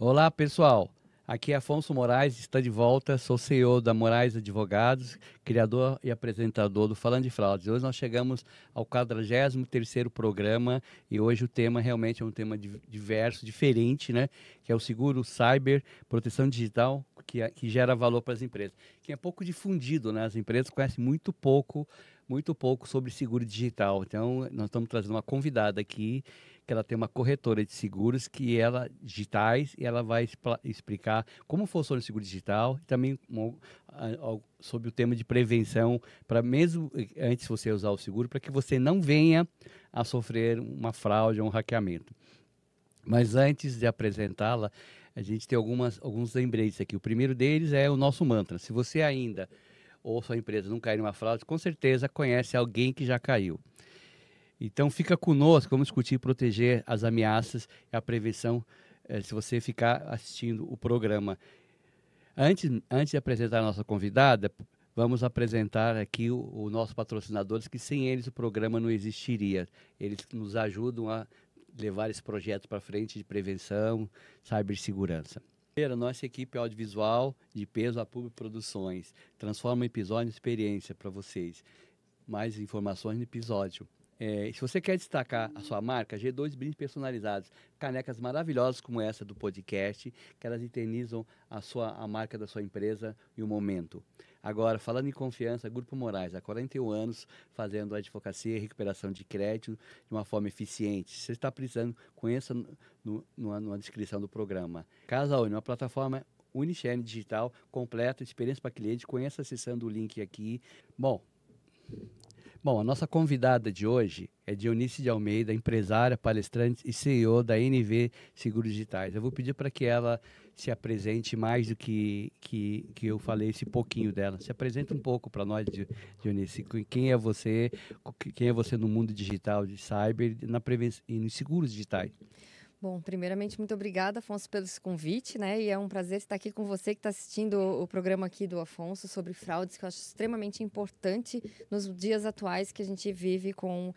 Olá, pessoal. Aqui é Afonso Moraes, está de volta. Sou CEO da Moraes Advogados, criador e apresentador do Falando de Fraudes. Hoje nós chegamos ao 43º programa e hoje o tema realmente é um tema diverso, diferente, né? Que é o seguro cyber, proteção digital, que gera valor para as empresas. Que é pouco difundido, né? As empresas conhecem muito pouco sobre seguro digital. Então, nós estamos trazendo uma convidada aqui que ela tem uma corretora de seguros digitais e ela vai explicar como funciona o seguro digital e também sobre o tema de prevenção para mesmo antes de você usar o seguro para que você não venha a sofrer uma fraude ou um hackeamento. Mas antes de apresentá-la, a gente tem alguns lembretes aqui. O primeiro deles é o nosso mantra. Se você ainda ou sua empresa não cair em uma fraude, com certeza conhece alguém que já caiu. Então, fica conosco, vamos discutir e proteger as ameaças e a prevenção se você ficar assistindo o programa. Antes de apresentar a nossa convidada, vamos apresentar aqui os nossos patrocinadores, que sem eles o programa não existiria. Eles nos ajudam a levar esse projeto para frente de prevenção, cibersegurança. Nossa equipe audiovisual de peso a Público Produções transforma episódio em experiência para vocês. Mais informações no episódio. Se você quer destacar a sua marca, G2 brindes personalizados, canecas maravilhosas como essa do podcast, que elas eternizam a marca da sua empresa e o momento. Agora, falando em confiança, Grupo Moraes, há 41 anos, fazendo advocacia e recuperação de crédito de uma forma eficiente. Se você está precisando, conheça na descrição do programa. Casa Uni, uma plataforma Unichannel digital completa, experiência para cliente, conheça acessando o link aqui. Bom, a nossa convidada de hoje é Dionice de Almeida, empresária, palestrante e CEO da NV Seguros Digitais. Eu vou pedir para que ela se apresente mais do que eu falei esse pouquinho dela. Se apresenta um pouco para nós, Dionice. Quem é você? Quem é você no mundo digital, de cyber e nos seguros digitais? Bom, primeiramente, muito obrigada, Afonso, pelo esse convite, né? E é um prazer estar aqui com você que está assistindo o programa aqui do Afonso sobre fraudes, que eu acho extremamente importante nos dias atuais que a gente vive com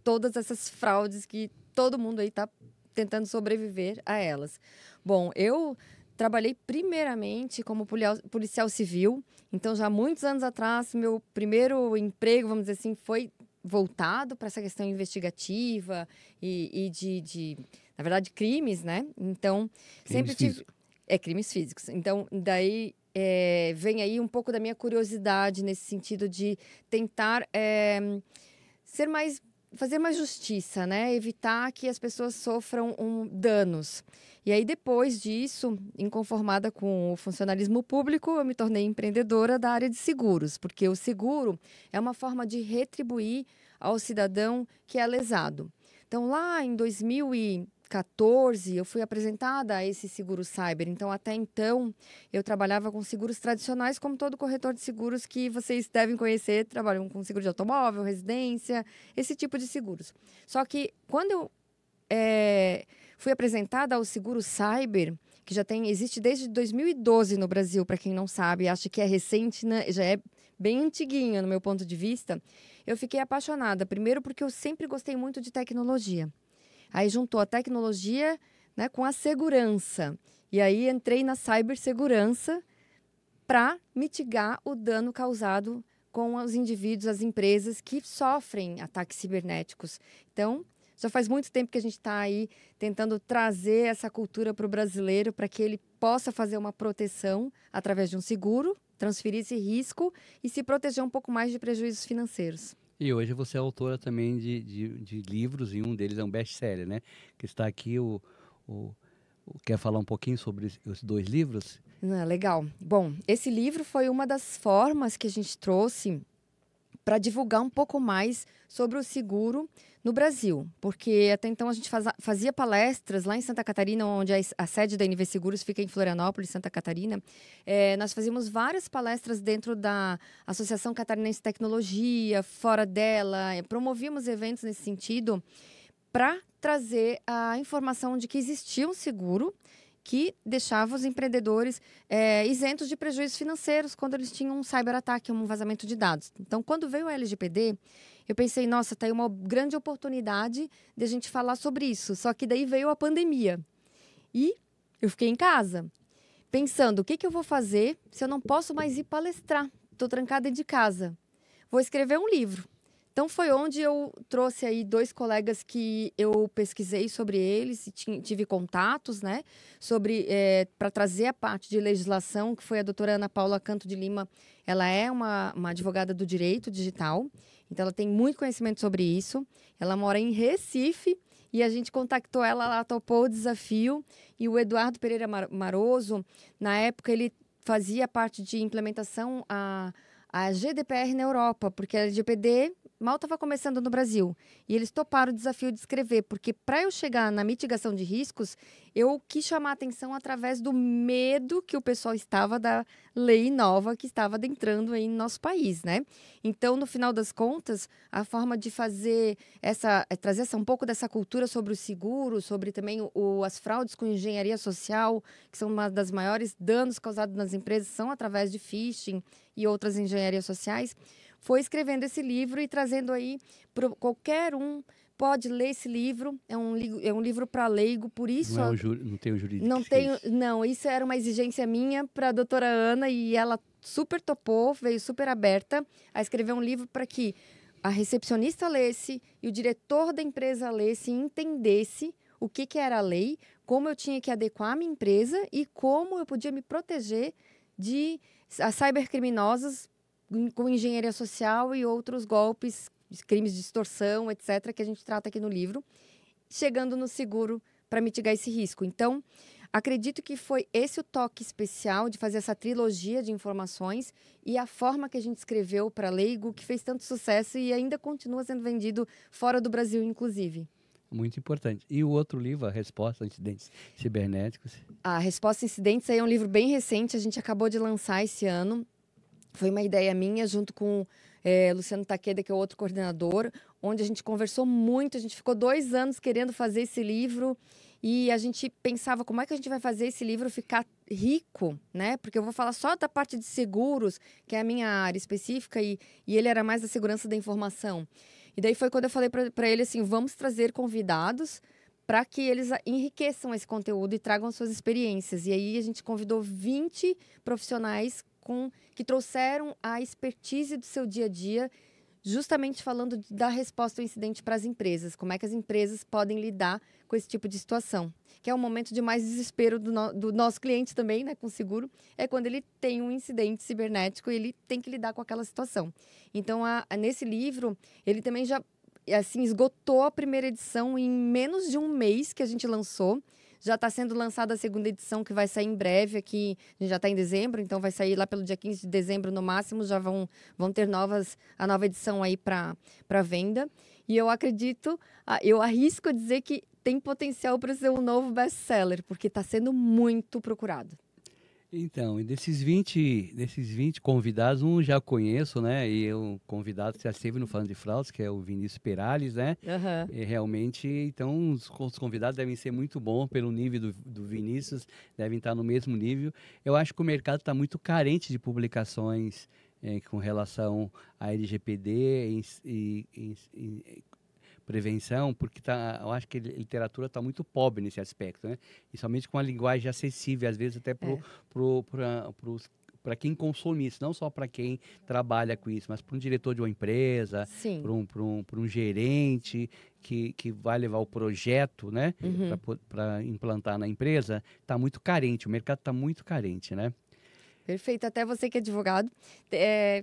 todas essas fraudes que todo mundo aí está tentando sobreviver a elas. Bom, eu trabalhei primeiramente como policial civil, então já há muitos anos atrás, meu primeiro emprego, vamos dizer assim, foi voltado para essa questão investigativa e na verdade, crimes, né? Então, Crimes sempre tive... físicos. crimes físicos. Então, daí vem aí um pouco da minha curiosidade nesse sentido de tentar fazer mais justiça, né? Evitar que as pessoas sofram danos. E aí, depois disso, inconformada com o funcionalismo público, eu me tornei empreendedora da área de seguros, porque o seguro é uma forma de retribuir ao cidadão que é lesado. Então, lá em 2014, eu fui apresentada a esse seguro cyber. Então, até então, eu trabalhava com seguros tradicionais, como todo corretor de seguros que vocês devem conhecer, trabalham com seguro de automóvel, residência, esse tipo de seguros. Só que, quando eu fui apresentada ao seguro cyber, que existe desde 2012 no Brasil, para quem não sabe, acho que é recente, né? Já é bem antiguinho no meu ponto de vista, eu fiquei apaixonada. Primeiro porque eu sempre gostei muito de tecnologia. Aí juntou a tecnologia, né, com a segurança. E aí entrei na cibersegurança para mitigar o dano causado com os indivíduos, as empresas que sofrem ataques cibernéticos. Então, já faz muito tempo que a gente está aí tentando trazer essa cultura para o brasileiro para que ele possa fazer uma proteção através de um seguro, transferir esse risco e se proteger um pouco mais de prejuízos financeiros. E hoje você é autora também de livros, e um deles é um best-seller, né? Que está aqui, quer falar um pouquinho sobre os dois livros? Legal. Bom, esse livro foi uma das formas que a gente trouxe para divulgar um pouco mais sobre o seguro no Brasil, porque até então a gente fazia palestras lá em Santa Catarina, onde a sede da NV Seguros fica em Florianópolis, Santa Catarina. Nós fazíamos várias palestras dentro da Associação Catarinense de Tecnologia, fora dela, promovíamos eventos nesse sentido para trazer a informação de que existia um seguro que deixava os empreendedores isentos de prejuízos financeiros quando eles tinham um cyberataque, um vazamento de dados. Então, quando veio a LGPD, eu pensei, nossa, tá aí uma grande oportunidade de a gente falar sobre isso. Só que daí veio a pandemia. E eu fiquei em casa, pensando, o que eu vou fazer se eu não posso mais ir palestrar? Estou trancada dentro de casa. Vou escrever um livro. Então, foi onde eu trouxe aí 2 colegas que eu pesquisei sobre eles, e tive contatos, né, sobre, para trazer a parte de legislação, que foi a doutora Ana Paula Canto de Lima. Ela é uma advogada do direito digital, então ela tem muito conhecimento sobre isso. Ela mora em Recife, e a gente contactou ela, ela topou o desafio. E o Eduardo Pereira Maroso, na época, ele fazia parte de implementação a GDPR na Europa, porque a LGPD mal estava começando no Brasil. E eles toparam o desafio de escrever, porque para eu chegar na mitigação de riscos, eu quis chamar a atenção através do medo que o pessoal estava da lei nova que estava adentrando aí no nosso país, né? Então, no final das contas, a forma de fazer trazer um pouco dessa cultura sobre o seguro, sobre também as fraudes com engenharia social, que são uma das maiores danos causados nas empresas, são através de phishing e outras engenharias sociais, foi escrevendo esse livro e trazendo aí para qualquer um pode ler esse livro. É um livro para leigo, por isso... Não tem o jurídico. Não, isso era uma exigência minha para a doutora Ana, e ela super topou, veio super aberta a escrever um livro para que a recepcionista lesse e o diretor da empresa lesse e entendesse o que era a lei, como eu tinha que adequar a minha empresa e como eu podia me proteger de cybercriminosos com engenharia social e outros golpes, crimes de extorsão, etc., que a gente trata aqui no livro, chegando no seguro para mitigar esse risco. Então, acredito que foi esse o toque especial de fazer essa trilogia de informações e a forma que a gente escreveu para leigo que fez tanto sucesso e ainda continua sendo vendido fora do Brasil, inclusive. Muito importante. E o outro livro, A Resposta a Incidentes Cibernéticos? A Resposta a Incidentes aí é um livro bem recente, a gente acabou de lançar esse ano. Foi uma ideia minha, junto com Luciano Takeda, que é o outro coordenador, onde a gente conversou muito, a gente ficou 2 anos querendo fazer esse livro e a gente pensava como é que a gente vai fazer esse livro ficar rico, né? Porque eu vou falar só da parte de seguros, que é a minha área específica, e ele era mais da segurança da informação. E daí foi quando eu falei para ele assim, vamos trazer convidados para que eles enriqueçam esse conteúdo e tragam suas experiências. E aí a gente convidou 20 profissionais que trouxeram a expertise do seu dia a dia, justamente falando da resposta ao incidente para as empresas. Como é que as empresas podem lidar com esse tipo de situação. Que é o momento de mais desespero do nosso cliente também, né, com o seguro, é quando ele tem um incidente cibernético e ele tem que lidar com aquela situação. Então, nesse livro, ele também já assim, esgotou a primeira edição em menos de 1 mês que a gente lançou. Já está sendo lançada a segunda edição, que vai sair em breve aqui. A gente já está em dezembro, então vai sair lá pelo dia 15 de dezembro no máximo. Já vão ter a nova edição aí para venda. E eu acredito, eu arrisco dizer que tem potencial para ser um novo best-seller, porque está sendo muito procurado. Então, e desses 20 convidados, um já conheço, né? E o convidado já esteve no Falando de Fraudes, que é o Vinícius Perales, né? Uhum. E realmente, então, os convidados devem ser muito bons pelo nível do Vinícius, devem estar no mesmo nível. Eu acho que o mercado está muito carente de publicações com relação à LGPD e prevenção, porque eu acho que a literatura está muito pobre nesse aspecto, né? E somente com a linguagem acessível, às vezes até para quem consome isso, não só para quem trabalha com isso, mas para um diretor de uma empresa, para um gerente que vai levar o projeto, né, para implantar na empresa, está muito carente, o mercado está muito carente, né? Perfeito, até você que é advogado,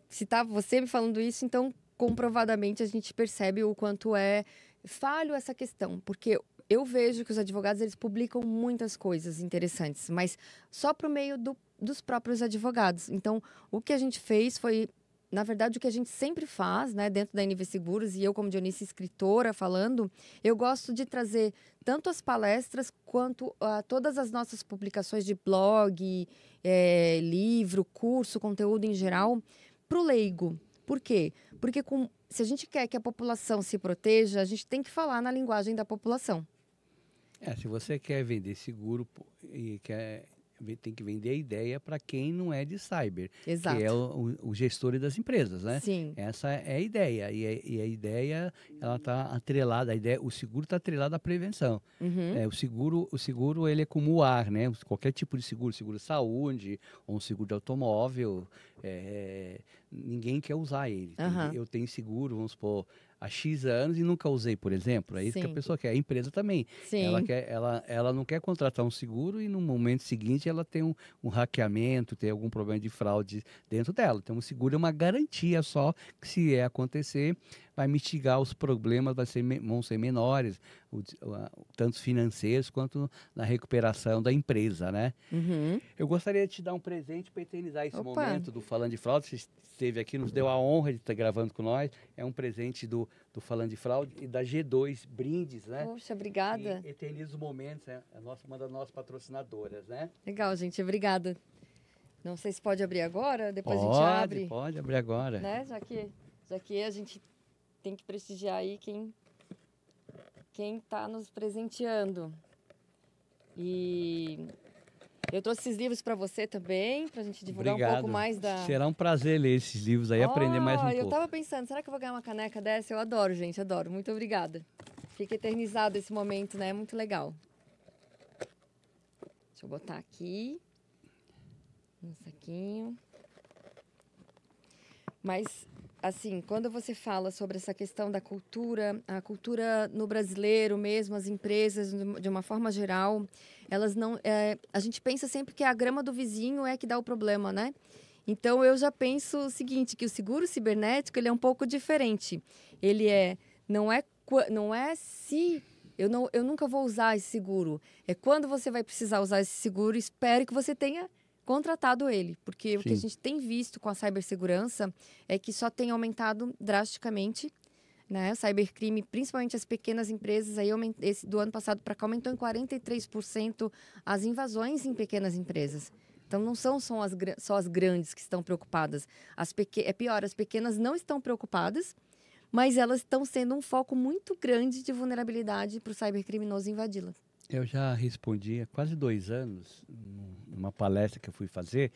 se tá você me falando isso, então comprovadamente a gente percebe o quanto é falho essa questão, porque eu vejo que os advogados eles publicam muitas coisas interessantes, mas só por meio dos próprios advogados. Então, o que a gente fez foi, na verdade, o que a gente sempre faz, né, dentro da NV Seguros, e eu como Dionice escritora falando, eu gosto de trazer tanto as palestras quanto todas as nossas publicações de blog, livro, curso, conteúdo em geral, para o leigo. Por quê? Porque se a gente quer que a população se proteja, a gente tem que falar na linguagem da população. Se você quer vender seguro e quer tem que vender a ideia para quem não é de cyber, Exato. que é o gestor das empresas, né? Sim. Essa é a ideia. E a ideia, ela está atrelada, o seguro está atrelado à prevenção. Uhum. O seguro, ele é como o ar, né? Qualquer tipo de seguro saúde, ou um seguro de automóvel, ninguém quer usar ele. Aham. Eu tenho seguro, vamos supor, há X anos e nunca usei, por exemplo. É isso que a Sim. pessoa quer. A empresa também. Sim. Ela não quer contratar um seguro e no momento seguinte ela tem um hackeamento, tem algum problema de fraude dentro dela. Então o seguro é uma garantia só que se acontecer, vai mitigar os problemas, vão ser menores, tanto financeiros quanto na recuperação da empresa, né? Uhum. Eu gostaria de te dar um presente para eternizar esse Opa. momento do Falando de Fraude. Você esteve aqui, nos deu a honra de estar gravando com nós. É um presente do Falando de Fraude e da G2 Brindes, né? Poxa, obrigada. Que eterniza os momentos, uma das nossas patrocinadoras, né? Legal, gente, obrigada. Não sei se pode abrir agora, depois a gente abre. Pode abrir agora. Né? Já que a gente tem que prestigiar aí quem está nos presenteando. E eu trouxe esses livros para você também, para a gente divulgar Obrigado. um pouco mais da... Será um prazer ler esses livros aí, aprender mais um pouco. Eu estava pensando, será que eu vou ganhar uma caneca dessa? Eu adoro, gente, adoro. Muito obrigada. Fica eternizado esse momento, né? É muito legal. Deixa eu botar aqui. Um saquinho. Mas, assim, quando você fala sobre essa questão da cultura, a cultura no brasileiro mesmo, as empresas, de uma forma geral, elas não... a gente pensa sempre que a grama do vizinho é que dá o problema, né? Então, eu já penso o seguinte, que o seguro cibernético, ele é um pouco diferente. Ele não é se... Eu nunca vou usar esse seguro. É quando você vai precisar usar esse seguro, espere que você tenha contratado ele, porque o que a gente tem visto com a cibersegurança é que só tem aumentado drasticamente, né? O cybercrime, principalmente as pequenas empresas, aí do ano passado para cá aumentou em 43% as invasões em pequenas empresas. Então não são só as grandes que estão preocupadas. É pior, as pequenas não estão preocupadas, mas elas estão sendo um foco muito grande de vulnerabilidade para o cybercriminoso invadi-las. Eu já respondi há quase 2 anos, numa palestra que eu fui fazer,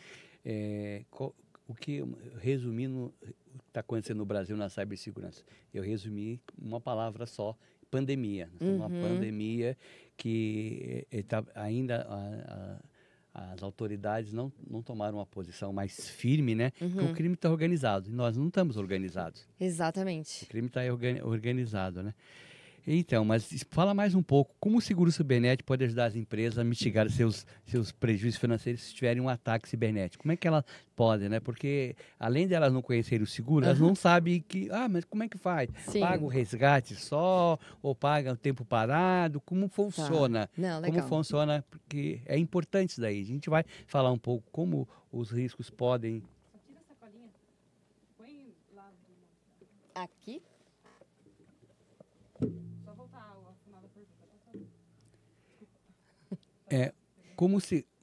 resumindo o que está acontecendo no Brasil na cibersegurança. Eu resumi uma palavra só, pandemia. Uma pandemia que ainda as autoridades não tomaram uma posição mais firme, né? Porque o crime está organizado e nós não estamos organizados. Exatamente. O crime está organizado, né? Então, mas fala mais um pouco, como o seguro cibernético pode ajudar as empresas a mitigar seus prejuízos financeiros se tiverem um ataque cibernético? Como é que elas podem, né? Porque, além de elas não conhecerem o seguro, elas não sabem mas como é que faz? Sim. Paga o resgate só ou paga o tempo parado? Como funciona? Tá. Não, legal. Como funciona? Porque é importante isso daí. A gente vai falar um pouco como os riscos podem... Só tira essa colinha. Põe lá. Aqui? Só voltar ao final da pergunta.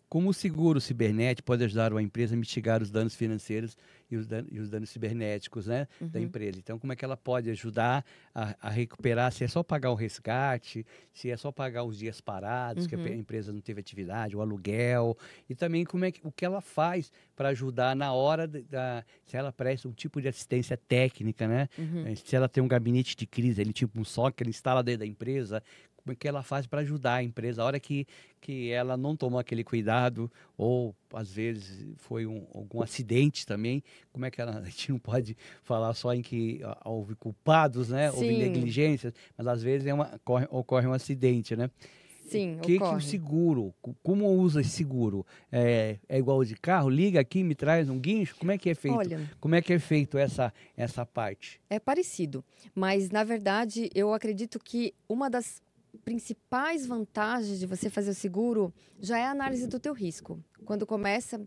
Como o seguro cibernético pode ajudar uma empresa a mitigar os danos financeiros e os danos cibernéticos, né, da empresa? Então, como é que ela pode ajudar a recuperar, se é só pagar o resgate, se é só pagar os dias parados, que a empresa não teve atividade, o aluguel, e também o que ela faz para ajudar na hora se ela presta um tipo de assistência técnica, né? Se ela tem um gabinete de crise, tipo um SOC que ela instala dentro da empresa, como é que ela faz para ajudar a empresa, a hora que ela não tomou aquele cuidado, ou às vezes foi algum acidente também, como é que a gente não pode falar só em que houve culpados, né? Sim. Houve negligências, mas às vezes ocorre um acidente, né? Sim, que ocorre. O seguro, como usa esse seguro? É igual de carro? Liga aqui, me traz um guincho? Como é que é feito? Olha, como é que é feito essa parte? É parecido, mas na verdade eu acredito que uma das principais vantagens de você fazer o seguro já é a análise do teu risco. Quando começa,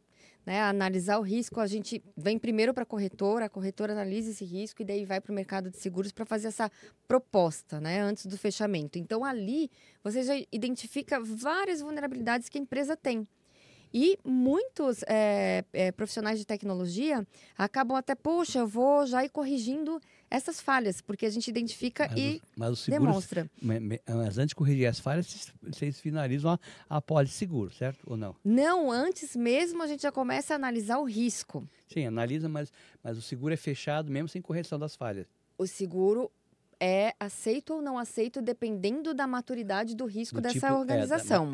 né, a analisar o risco, a gente vem primeiro para a corretora analisa esse risco e daí vai para o mercado de seguros para fazer essa proposta, né, antes do fechamento. Então, ali, você já identifica várias vulnerabilidades que a empresa tem. E muitos profissionais de tecnologia acabam até, poxa, eu vou já ir corrigindo essas falhas, porque a gente identifica e Mas os seguros, demonstra. mas antes de corrigir as falhas, vocês finalizam a pólice seguro, certo? Ou não? Não, antes mesmo a gente já começa a analisar o risco. Sim, analisa, mas o seguro é fechado mesmo sem correção das falhas. O seguro é aceito ou não aceito dependendo da maturidade do risco Do dessa tipo, organização.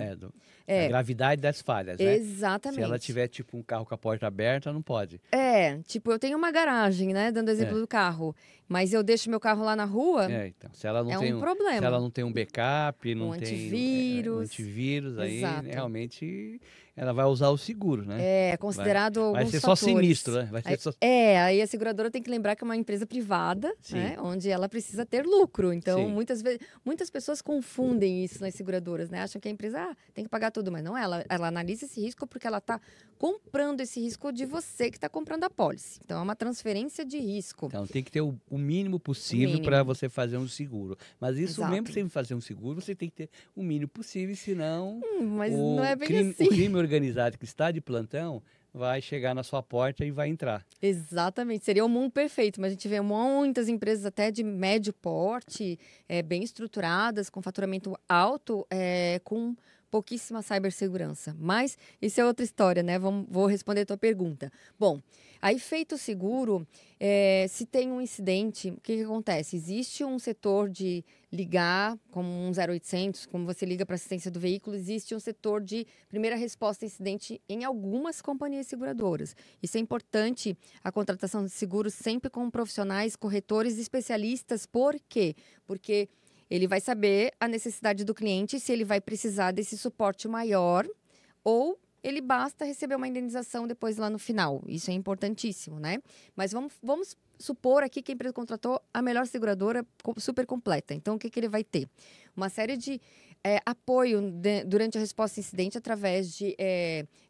A gravidade das falhas, né? Exatamente. Se ela tiver, tipo, um carro com a porta aberta, não pode. Tipo, eu tenho uma garagem, né? Dando exemplo do carro. Mas eu deixo meu carro lá na rua, Então, se ela não é tem um problema. Se ela não tem um backup, não Um tem antivírus. um antivírus, aí Exato. realmente ela vai usar o seguro, né? É considerado alguns Vai ser fatores. só sinistro, né? Vai ser Aí, só... aí a seguradora tem que lembrar que é uma empresa privada, Sim. né? Onde ela precisa ter lucro. Então, Sim. muitas pessoas confundem isso nas seguradoras, né? Acham que a empresa tem que pagar tudo, mas não é. Ela analisa esse risco porque ela está comprando esse risco de você que está comprando a pólice. Então, é uma transferência de risco. Então, tem que ter o mínimo possível mínimo. para você fazer um seguro. Mas isso, Exato. mesmo sem fazer um seguro, você tem que ter o mínimo possível, senão Mas não é bem crime, assim. o crime organizado que está de plantão vai chegar na sua porta e vai entrar. Exatamente, seria o mundo perfeito, mas a gente vê muitas empresas até de médio porte, bem estruturadas, com faturamento alto, com pouquíssima cibersegurança. Mas isso é outra história, né? Vou responder a tua pergunta. Bom, aí feito o seguro, se tem um incidente, o que acontece? Existe um setor de ligar, como um 0800, como você liga para assistência do veículo, existe um setor de primeira resposta a incidente em algumas companhias seguradoras. Isso é importante, a contratação de seguros sempre com profissionais, corretores especialistas. Por quê? Porque ele vai saber a necessidade do cliente, se ele vai precisar desse suporte maior ou ele basta receber uma indenização depois lá no final. Isso é importantíssimo, né? Mas vamos supor aqui que a empresa contratou a melhor seguradora super completa. Então, o que ele vai ter? Uma série de apoio durante a resposta a incidente através de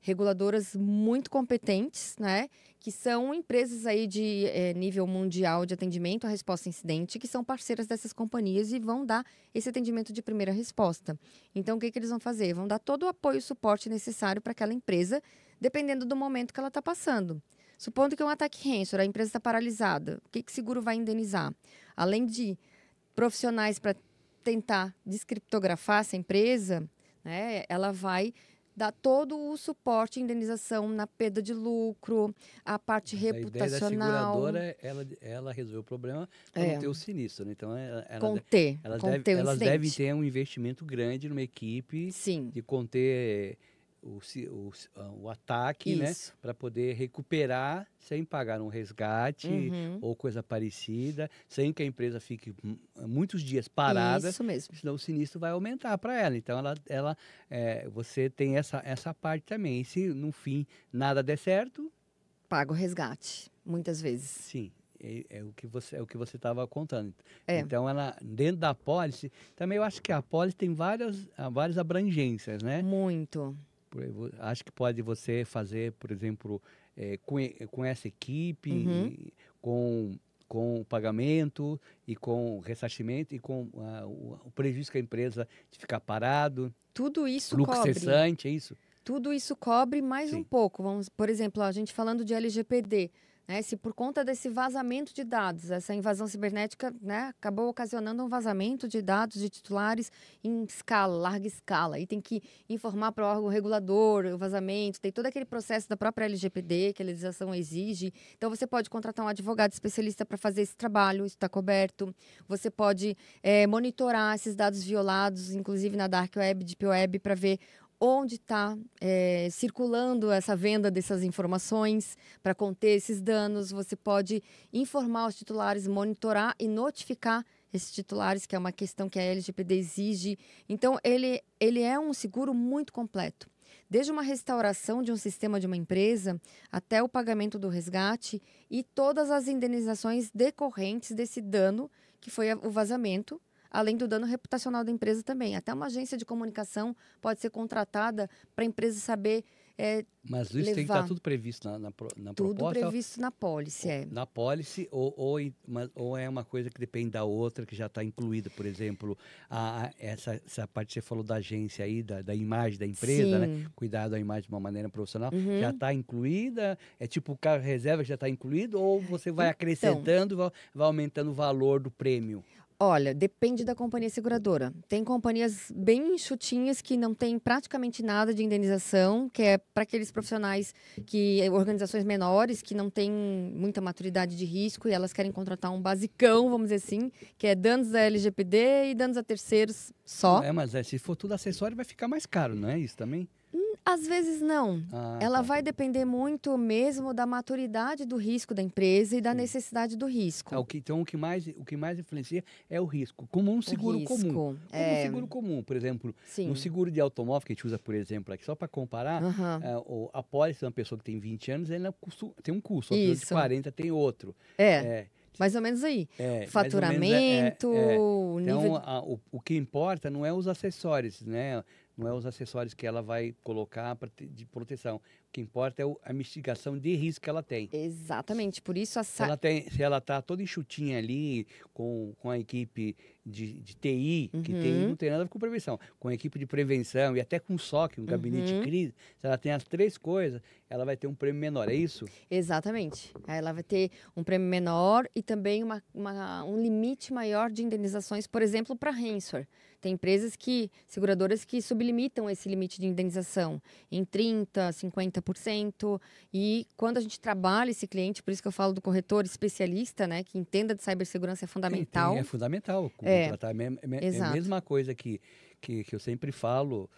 reguladoras muito competentes, né? Que são empresas aí de nível mundial de atendimento à resposta a incidente, que são parceiras dessas companhias e vão dar esse atendimento de primeira resposta. Então, o que eles vão fazer? Vão dar todo o apoio e suporte necessário para aquela empresa, dependendo do momento que ela está passando. Supondo que é um ataque ransomware, a empresa está paralisada, o que o seguro vai indenizar? Além de profissionais para tentar descriptografar essa empresa, né, ela vai dar todo o suporte e indenização na perda de lucro, a parte reputacional. A ideia da seguradora, ela resolveu o problema para não ter o sinistro, né? Então, elas devem ter um investimento grande numa equipe Sim. de conter o ataque, né? Para poder recuperar sem pagar um resgate ou coisa parecida, sem que a empresa fique muitos dias parada. Isso mesmo. Senão o sinistro vai aumentar para ela. Então, você tem essa parte também. E se no fim nada der certo, paga o resgate, muitas vezes. Sim. É o que você estava contando. Então, dentro da apólice, também eu acho que a apólice tem várias abrangências, né? Muito. Acho que pode você fazer, por exemplo, com essa equipe, com o pagamento e com o ressarcimento e com o prejuízo que a empresa de ficar parado. Tudo isso lucro cobre. Cessante, é isso? Tudo isso cobre mais um pouco. Por exemplo, a gente falando de LGPD. Né, se por conta desse vazamento de dados, essa invasão cibernética, né, acabou ocasionando um vazamento de dados de titulares em larga escala. E tem que informar para o órgão regulador o vazamento, tem todo aquele processo da própria LGPD que a legislação exige. Então, você pode contratar um advogado especialista para fazer esse trabalho, isso está coberto. Você pode monitorar esses dados violados, inclusive na Dark Web, Deep Web, para ver onde está circulando essa venda dessas informações para conter esses danos. Você pode informar os titulares, monitorar e notificar esses titulares, que é uma questão que a LGPD exige. Então, ele é um seguro muito completo. Desde uma restauração de um sistema de uma empresa até o pagamento do resgate e todas as indenizações decorrentes desse dano, que foi o vazamento, além do dano reputacional da empresa também. Até uma agência de comunicação pode ser contratada para a empresa saber Mas isso tem que levar estar tudo previsto na tudo proposta? previsto na pólice, Na pólice ou é uma coisa que depende da outra, que já está incluída, por exemplo, essa parte que você falou da agência aí, da imagem da empresa, né? Sim. Cuidar da imagem de uma maneira profissional, já Uhum. está incluída? É tipo o carro reserva que já está incluído, ou você vai Então, acrescentando, vai aumentando o valor do prêmio? olha, depende da companhia seguradora. Tem companhias bem enxutinhas que não tem praticamente nada de indenização, que é para aqueles profissionais organizações menores que não têm muita maturidade de risco e elas querem contratar um basicão, vamos dizer assim, que é danos a LGPD e danos a terceiros Não, só. mas se for tudo acessório, vai ficar mais caro, não é isso também? Às vezes não. Ah, Ela tá. vai depender muito mesmo da maturidade do risco da empresa e da Sim. necessidade do risco. Então, o que mais influencia é o risco, como um O seguro comum. risco. Como um seguro comum, por exemplo, no Sim. seguro de automóvel, que a gente usa, por exemplo, aqui, só para comparar, Aham. a pólice de uma pessoa que tem 20 anos, ela tem um custo, uma pessoa de Isso. 40 tem outro. É, É, mais ou menos aí. mais ou menos Faturamento, o nível Então, de... o que importa não é os acessórios, né? Não é os acessórios que ela vai colocar de proteção. O que importa é a mitigação de risco que ela tem. Exatamente, por isso Se ela está toda enxutinha ali com a equipe de TI, que TI não tem nada a ver com prevenção, com a equipe de prevenção e até com SOC, um gabinete de crise, se ela tem as três coisas, ela vai ter um prêmio menor, é isso? Exatamente. Aí ela vai ter um prêmio menor e também um limite maior de indenizações, por exemplo, para ransomware. Tem seguradoras que sublimitam esse limite de indenização em 30%, 50%. E quando a gente trabalha esse cliente, por isso que eu falo do corretor especialista, né, que entenda de cibersegurança é fundamental. É fundamental É, contratar. É a exato. mesma coisa que eu sempre falo,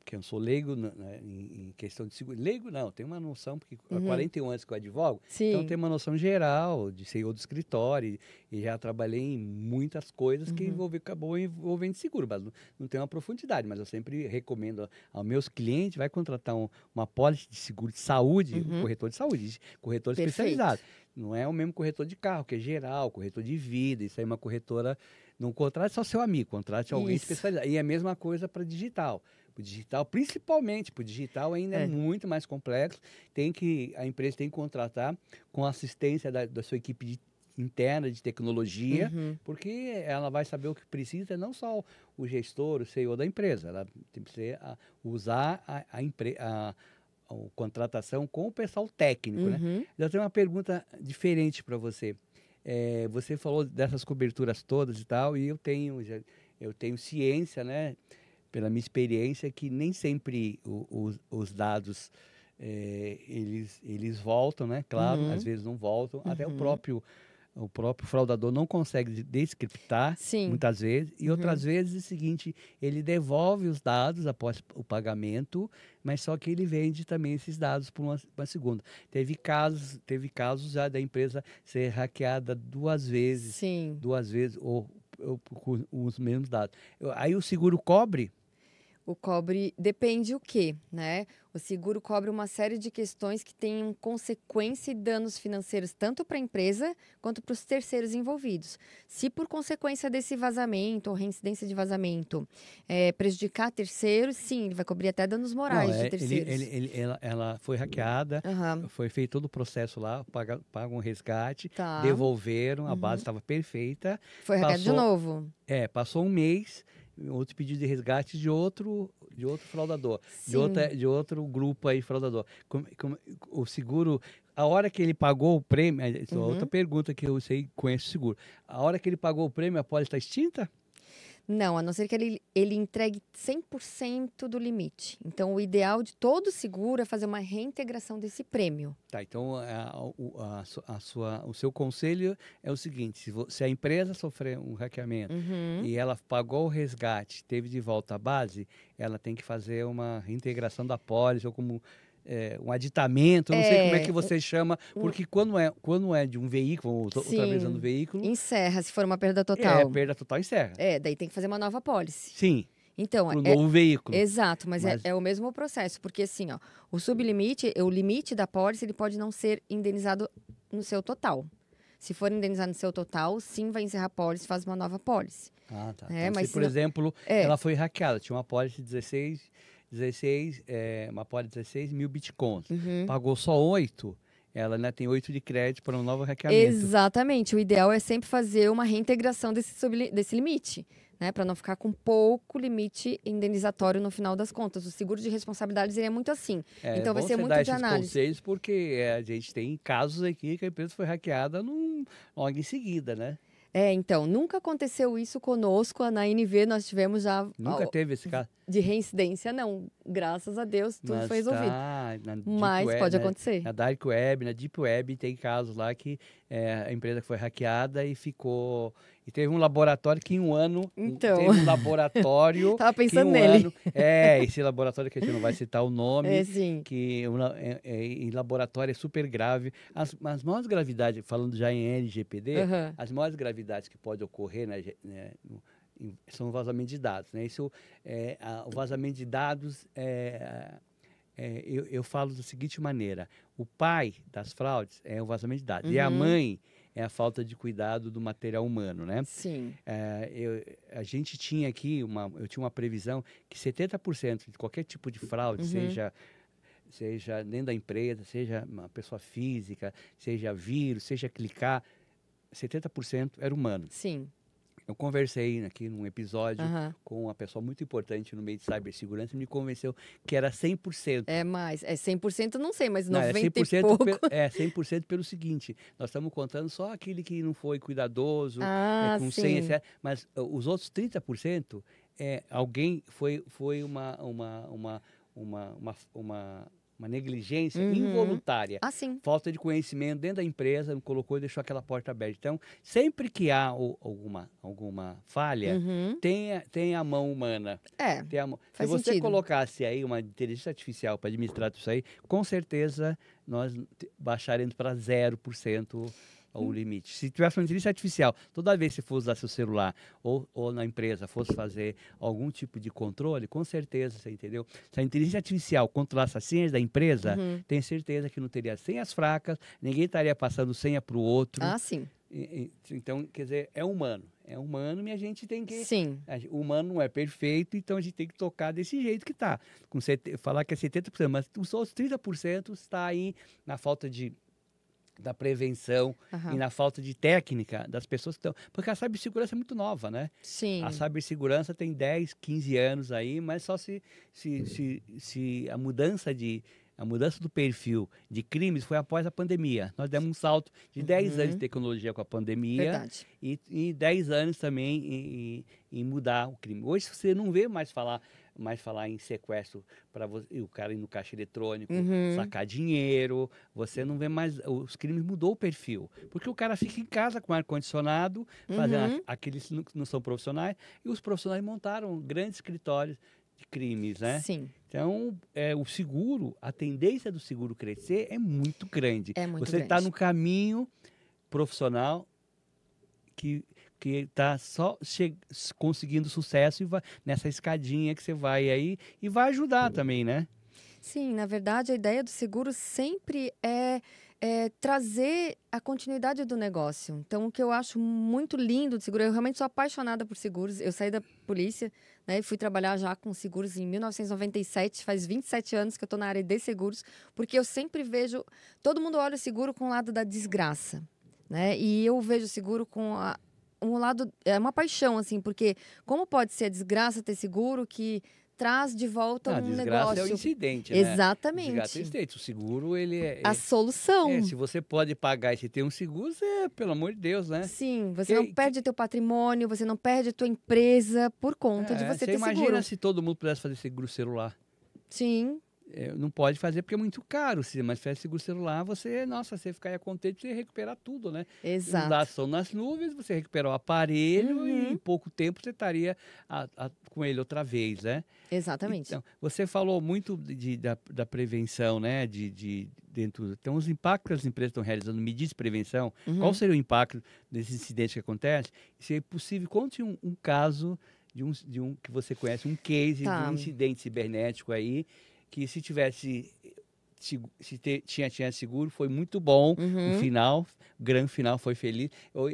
que eu sou leigo em questão de seguro. Leigo não, tenho uma noção, porque há 41 anos que eu advogo, então Sim. tenho uma noção geral de CEO do escritório e já trabalhei em muitas coisas que acabou envolvendo seguro, mas não tenho uma profundidade, mas eu sempre recomendo aos meus clientes, vai contratar uma pólice de seguro de saúde, um corretor de saúde, corretor Perfeito. especializado. Não é o mesmo corretor de carro, que é geral, corretor de vida, isso aí é uma corretora. Não contrate só seu amigo, contrate alguém Isso. especializado. E é a mesma coisa para digital. O digital, principalmente, o digital ainda é muito mais complexo. A empresa tem que contratar com assistência da sua equipe interna de tecnologia, porque ela vai saber o que precisa, não só o gestor, o CEO da empresa. Ela tem que usar a contratação com o pessoal técnico, né? Eu tenho uma pergunta diferente para você. Você falou dessas coberturas todas e tal, e eu tenho ciência, né, pela minha experiência, que nem sempre os dados eles voltam, né? Claro, às vezes não voltam. Até o próprio fraudador não consegue descriptar, Sim. muitas vezes, e outras vezes é o seguinte, ele devolve os dados após o pagamento, mas só que ele vende também esses dados por uma segunda. Teve casos já da empresa ser hackeada duas vezes, Sim. ou com os mesmos dados. Aí o seguro cobre? O cobre depende o quê, né? O seguro cobre uma série de questões que tenham consequência e danos financeiros tanto para a empresa quanto para os terceiros envolvidos. Se por consequência desse vazamento ou reincidência de vazamento prejudicar terceiros, sim, ele vai cobrir até danos morais de terceiros. Ela foi hackeada, Aham. foi feito todo o processo lá, pagam um resgate, Tá. devolveram, a base estava perfeita. Foi hackeado de novo. Passou um mês, outro pedido de resgate de outro fraudador, Sim. de outro grupo aí fraudador. O seguro, a hora que ele pagou o prêmio, outra pergunta que eu sei, conheço o seguro, a hora que ele pagou o prêmio, a pólice está extinta? Não, a não ser que ele entregue 100% do limite. Então, o ideal de todo seguro é fazer uma reintegração desse prêmio. Tá, então o seu conselho é o seguinte, se a empresa sofrer um hackeamento e ela pagou o resgate, teve de volta a base, ela tem que fazer uma reintegração da pólice ou como um aditamento, não sei como é que você chama, porque quando é de um veículo, outra vez no veículo... Encerra, se for uma perda total. Perda total encerra. Daí tem que fazer uma nova pólice. Sim, então, para o novo veículo. Exato, mas é o mesmo processo, porque assim, ó, o sublimite, o limite da pólice, ele pode não ser indenizado no seu total. Se for indenizado no seu total, sim, vai encerrar a pólice, faz uma nova pólice. Ah, tá. Então, mas se, por exemplo, ela foi hackeada, tinha uma pólice de uma pólice de 16 mil bitcoins. Uhum. Pagou só 8, ela ainda tem 8 de crédito para um novo hackeamento. Exatamente. O ideal é sempre fazer uma reintegração desse limite, né? Para não ficar com pouco limite indenizatório no final das contas. O seguro de responsabilidades ele é muito assim. Então vai Bom ser você muito dar de esses análise. conselhos porque a gente tem casos aqui que a empresa foi hackeada logo em seguida, né? Então, nunca aconteceu isso conosco. Na NV nós tivemos já Nunca teve esse caso. de reincidência, não. Graças a Deus, tudo Mas foi resolvido. na Deep Mas Web, pode né, acontecer. na Dark Web, na Deep Web, tem casos lá que a empresa foi hackeada e ficou... E teve um laboratório que em um ano... Então. Teve um laboratório Tava que em pensando um nele. ano... esse laboratório que a gente não vai citar o nome, Sim. que em laboratório é super grave. As maiores gravidades, falando já em LGPD, Aham. as maiores gravidades que pode ocorrer, né, são o vazamento de dados, né? O vazamento de dados eu falo da seguinte maneira: o pai das fraudes é o vazamento de dados e a Uhum. mãe é a falta de cuidado do material humano, né? Sim. A gente tinha aqui eu tinha uma previsão que 70% de qualquer tipo de fraude, Uhum. seja dentro da empresa, seja uma pessoa física, seja vírus, seja clicar, 70% era humano. Sim. Eu conversei aqui num episódio Aham. com uma pessoa muito importante no meio de cibersegurança e me convenceu que era 100%. É mais. 100% não sei, mas Não, 90 e pouco. 100% pelo seguinte, nós estamos contando só aquele que não foi cuidadoso, com senha, Sim. etc. Mas os outros 30%, alguém foi uma negligência Uhum. involuntária. Sim. Falta de conhecimento dentro da empresa, não colocou e deixou aquela porta aberta. Então, sempre que há alguma falha, Uhum. tem a mão humana. Se Faz você sentido. colocasse aí uma inteligência artificial para administrar tudo isso aí, com certeza nós baixaremos para 0% o limite. Se tivesse uma inteligência artificial, toda vez que você for usar seu celular ou na empresa fosse fazer algum tipo de controle, com certeza, você entendeu? Se a inteligência artificial controlasse as senhas da empresa, Uhum. tenho certeza que não teria senhas fracas, ninguém estaria passando senha para o outro. Sim. Então, quer dizer, é humano. É humano e a gente tem que... Sim. O humano não é perfeito, então a gente tem que tocar desse jeito que está. Falar que é 70%, mas os outros 30% está aí na falta da prevenção Aham. e na falta de técnica das pessoas que estão... Porque a cibersegurança é muito nova, né? Sim. A cibersegurança tem 10, 15 anos aí, mas só se a mudança do perfil de crimes foi após a pandemia. Nós demos um salto de 10 anos de tecnologia com a pandemia. Verdade. E 10 anos também em mudar o crime. Hoje você não vê mais falar em sequestro para o cara ir no caixa eletrônico, sacar dinheiro. Você não vê mais. Os crimes mudou o perfil. Porque o cara fica em casa com ar-condicionado, fazendo aqueles que não são profissionais, e os profissionais montaram grandes escritórios de crimes, né? Sim. Então, o seguro, a tendência do seguro crescer é muito grande. É muito Você está grande. no caminho profissional que está só conseguindo sucesso e vai nessa escadinha que você vai aí e vai ajudar também, né? Sim, na verdade, a ideia do seguro sempre é trazer a continuidade do negócio. Então, o que eu acho muito lindo do seguro, eu realmente sou apaixonada por seguros. Eu saí da polícia, né, e fui trabalhar já com seguros em 1997, faz 27 anos que eu estou na área de seguros, porque eu sempre vejo, todo mundo olha o seguro com o lado da desgraça, né? E eu vejo o seguro com um lado, é uma paixão, assim, porque como pode ser a desgraça ter seguro que traz de volta A um desgraça negócio. é o incidente, né? Exatamente. Desgraça é o incidente. O seguro, ele A solução. se você pode pagar e se tem um seguro, pelo amor de Deus, né? Sim, você não perde teu patrimônio, você não perde a tua empresa por conta de você ter imagina seguro. se todo mundo pudesse fazer seguro celular. Sim. Não pode fazer porque é muito caro, mas se faz seguro celular, você ficaria contente de recuperar tudo, né? Exato. Os dados estão nas nuvens, você recupera o aparelho e em pouco tempo você estaria com ele outra vez, né? Exatamente. Então, você falou muito da prevenção, né? Então, os impactos que as empresas estão realizando, medidas de prevenção, qual seria o impacto desses incidentes que acontecem? Se é possível, conte um caso de um que você conhece, um case de um incidente cibernético aí, que se tivesse tinha seguro, foi muito bom. Uhum. O final, o grande final foi feliz.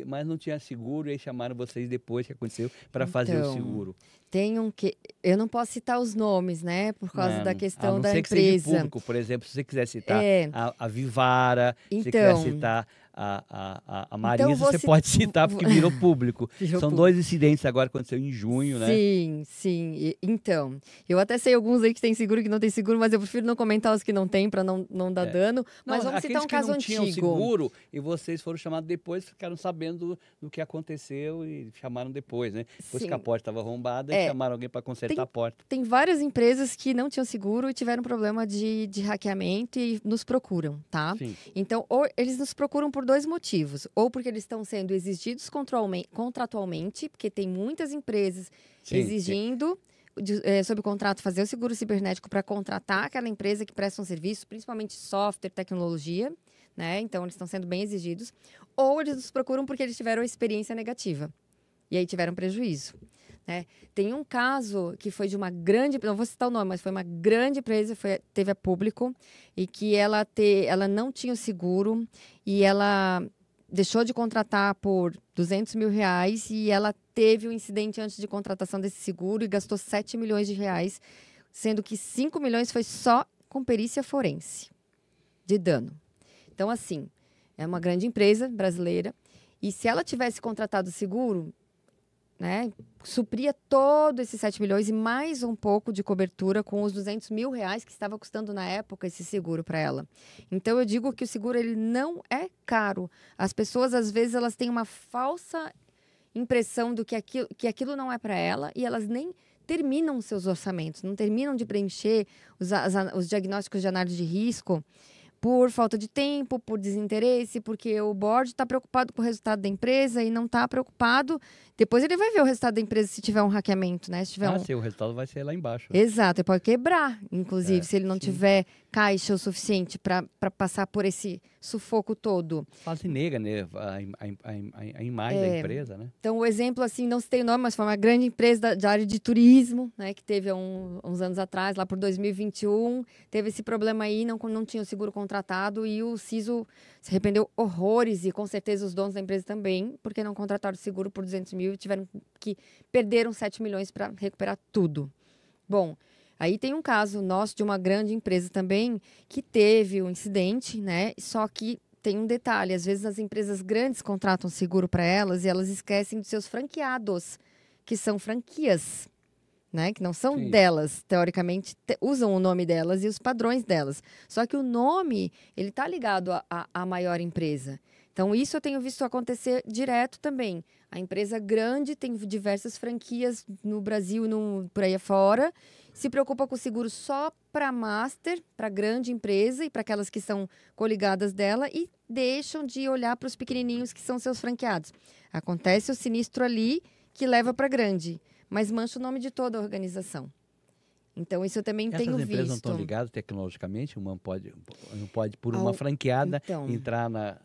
Mas não tinha seguro, e aí chamaram vocês depois que aconteceu para fazer o Então, seguro. tem um que. Eu não posso citar os nomes, né? Por causa da A questão não da ser que seja empresa. público, por exemplo, se você quiser citar É, a Vivara, se você quiser então. citar a Então, Marisa, vou você pode citar porque virou público. Virou São público. 2 incidentes agora que aconteceu em junho, né? Sim, sim. Então, eu até sei alguns aí que tem seguro e que não tem seguro, mas eu prefiro não comentar os que não tem para não dar É. dano. Não, Mas vamos citar aqueles um que caso não tinham antigo. seguro e vocês foram chamados depois, ficaram sabendo do que aconteceu e chamaram depois, né? Depois que a Sim. porta estava arrombada, É, chamaram alguém para consertar tem, a porta. tem várias empresas que não tinham seguro e tiveram problema de hackeamento e nos procuram, tá? Sim. Então, ou eles nos procuram por 2 motivos. Ou porque eles estão sendo exigidos contratualmente, porque tem muitas empresas Sim. exigindo, sob contrato, fazer o seguro cibernético para contratar aquela empresa que presta um serviço, principalmente software, tecnologia, né? Então, eles estão sendo bem exigidos. Ou eles nos procuram porque eles tiveram experiência negativa. E aí tiveram prejuízo. Né? Tem um caso que foi de uma grande, não vou citar o nome, mas foi uma grande empresa, teve a público, e que ela não tinha o seguro, e ela deixou de contratar por R$200 mil, e ela teve um incidente antes de contratação desse seguro e gastou R$7 milhões, sendo que R$5 milhões foi só com perícia forense de dano. Então, assim, é uma grande empresa brasileira, e se ela tivesse contratado o seguro, né, supria todo esses 7 milhões e mais um pouco de cobertura com os R$200 mil que estava custando na época esse seguro para ela. Então eu digo que o seguro ele não é caro. As pessoas às vezes elas têm uma falsa impressão do que aquilo não é para ela e elas nem terminam seus orçamentos, não terminam de preencher os diagnósticos de análise de risco. Por falta de tempo, por desinteresse, porque o board está preocupado com o resultado da empresa e não está preocupado. Depois ele vai ver o resultado da empresa se tiver um hackeamento, né? Se tiver Sim, o resultado vai ser lá embaixo. Exato, ele pode quebrar, inclusive, se ele não sim. tiver caixa o suficiente para passar por esse sufoco todo. Fase negra, né? A imagem da empresa, né? Então, o exemplo, assim, não citei o nome, mas foi uma grande empresa da área de turismo, né? Que teve uns anos atrás, lá por 2021, teve esse problema aí, não tinha o seguro contratado e o CISO se arrependeu horrores e com certeza os donos da empresa também, porque não contrataram o seguro por 200 mil e tiveram que perderam 7 milhões para recuperar tudo. Bom, aí tem um caso nosso de uma grande empresa também que teve um incidente, né? Só que tem um detalhe, às vezes as empresas grandes contratam seguro para elas e elas esquecem dos seus franqueados, que são franquias, né? Que não são Sim. delas, teoricamente usam o nome delas e os padrões delas. Só que o nome, ele está ligado à maior empresa. Então, isso eu tenho visto acontecer direto também. A empresa grande tem diversas franquias no Brasil e por aí afora, se preocupa com o seguro só para master, para grande empresa e para aquelas que são coligadas dela e deixam de olhar para os pequenininhos que são seus franqueados. Acontece o sinistro ali que leva para grande, mas mancha o nome de toda a organização. Então, isso eu também tenho visto. Essas empresas não estão ligadas tecnologicamente? Não pode por uma franqueada, entrar na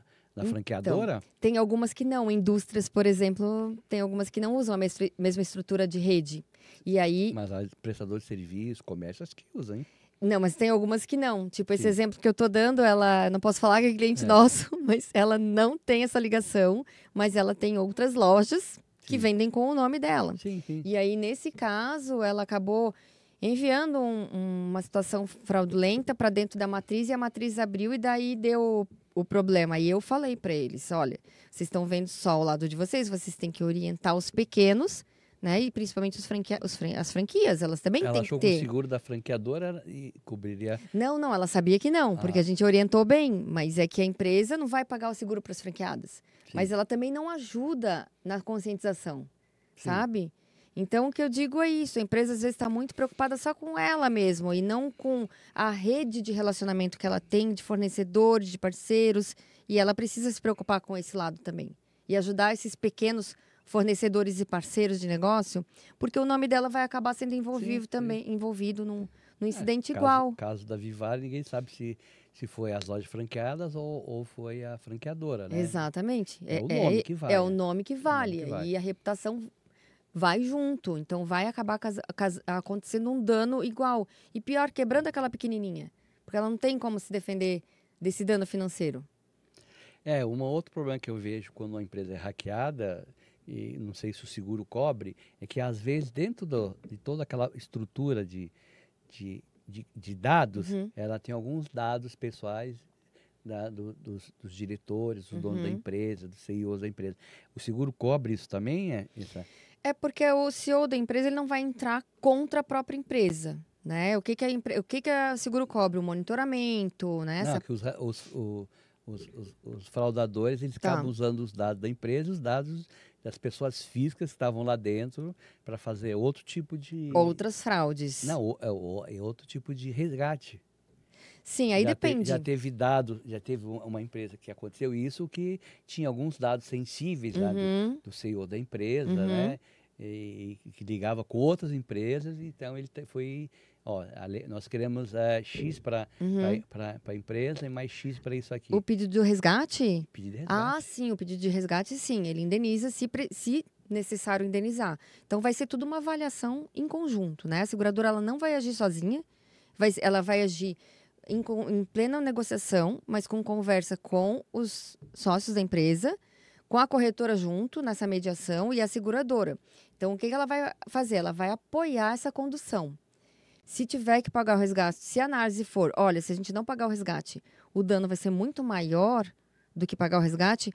franqueadora? Então, tem algumas que não. Indústrias, por exemplo, tem algumas que não usam a mesma estrutura de rede. E aí... Mas as prestadores de serviço, comércios que usam, hein? Não, mas tem algumas que não. Tipo, esse Sim. exemplo que eu tô dando, ela... Não posso falar que é cliente nosso, mas ela não tem essa ligação. Mas ela tem outras lojas que vendem com o nome dela. Sim, sim. E aí, nesse caso, ela acabou enviando uma situação fraudulenta para dentro da matriz e a matriz abriu e daí deu o problema. E eu falei para eles, olha, vocês estão vendo só o lado de vocês têm que orientar os pequenos, né? E principalmente as franquias, elas também têm que ter. Ela achou que o seguro da franqueadora cobriria... Não, ela sabia que não, porque a gente orientou bem, mas é que a empresa não vai pagar o seguro para as franqueadas. Sim. Mas ela também não ajuda na conscientização, sabe? Então, o que eu digo é isso, a empresa às vezes está muito preocupada só com ela mesma e não com a rede de relacionamento que ela tem de fornecedores, de parceiros, e ela precisa se preocupar com esse lado também. E ajudar esses pequenos fornecedores e parceiros de negócio, porque o nome dela vai acabar sendo envolvido num incidente igual. No caso da Vivara, ninguém sabe se foi as lojas franqueadas ou foi a franqueadora, né? Exatamente. É o nome que vale. É o nome que vale. E a reputação vai junto. Então, vai acabar acontecendo um dano igual. E pior, quebrando aquela pequenininha. Porque ela não tem como se defender desse dano financeiro. Um outro problema que eu vejo quando uma empresa é hackeada, e não sei se o seguro cobre, é que às vezes dentro de toda aquela estrutura de dados, ela tem alguns dados pessoais dos diretores, dos donos da empresa, dos CEOs da empresa. O seguro cobre isso também? É porque o CEO da empresa ele não vai entrar contra a própria empresa, né? O que a seguro cobre? O monitoramento, né? Não, que os fraudadores, eles acabam usando os dados da empresa, os dados das pessoas físicas que estavam lá dentro para fazer outro tipo de... Outras fraudes. Não, é outro tipo de resgate. Sim, aí depende. Já teve uma empresa que aconteceu isso, que tinha alguns dados sensíveis lá do CEO da empresa, né? E que ligava com outras empresas, então ele foi... nós queremos X para a empresa e mais X para isso aqui. O pedido de resgate? Pedido de resgate. Ah, sim, o pedido de resgate, sim. Ele indeniza se necessário indenizar. Então, vai ser tudo uma avaliação em conjunto, né? A seguradora ela não vai agir sozinha, ela vai agir em plena negociação, mas com conversa com os sócios da empresa, com a corretora junto nessa mediação e a seguradora. Então, o que ela vai fazer? Ela vai apoiar essa condução. Se tiver que pagar o resgate, se a análise for, olha, se a gente não pagar o resgate, o dano vai ser muito maior do que pagar o resgate,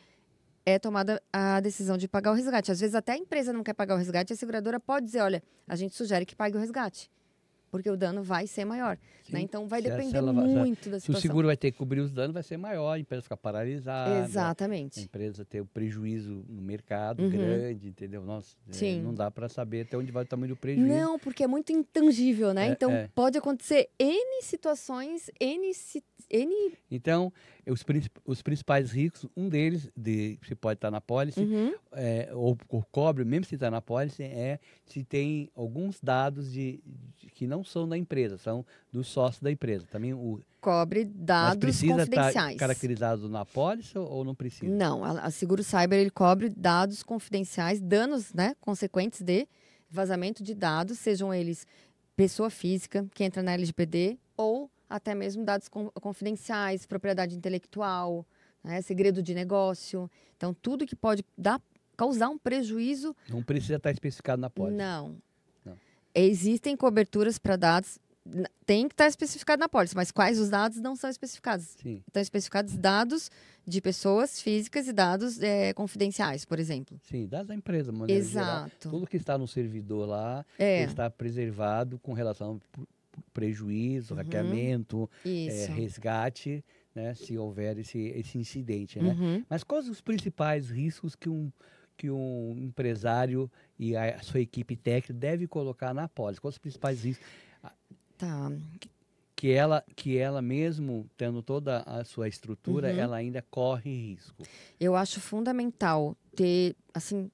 é tomada a decisão de pagar o resgate. Às vezes até a empresa não quer pagar o resgate, a seguradora pode dizer, olha, a gente sugere que pague o resgate, porque o dano vai ser maior. Né? Então, vai depender muito da situação. Se o seguro vai ter que cobrir os danos, vai ser maior, a empresa ficar paralisada. Exatamente. A empresa ter um prejuízo no mercado grande, entendeu? Nossa, não dá para saber até onde vai o tamanho do prejuízo. Não, porque é muito intangível, né? Então, pode acontecer N situações, Então, os principais riscos, um deles, você pode estar na pólice, ou cobre, mesmo se está na pólice, é se tem alguns dados que não são da empresa, são dos sócios da empresa. Também cobre dados precisa confidenciais. Estar caracterizado na pólice ou não precisa? Não, a Seguro Cyber ele cobre dados confidenciais, danos, né, consequentes de vazamento de dados, sejam eles pessoa física, que entra na LGPD, ou até mesmo dados confidenciais, propriedade intelectual, né, segredo de negócio. Então, tudo que pode causar um prejuízo... Não precisa estar especificado na pólice. Não. Existem coberturas para dados, tem que estar especificado na pólice, mas quais os dados não são especificados? Sim. Estão especificados dados de pessoas físicas e dados confidenciais, por exemplo. Sim, dados da empresa, de maneira geral. Exato. Tudo que está no servidor lá está preservado com relação ao prejuízo, hackeamento, resgate, né, se houver esse incidente. Né? Mas quais os principais riscos que um empresário e a sua equipe técnica deve colocar na pólice? Quais os principais riscos? Tá. Que ela mesmo, tendo toda a sua estrutura, ela ainda corre risco. Eu acho fundamental ter, assim...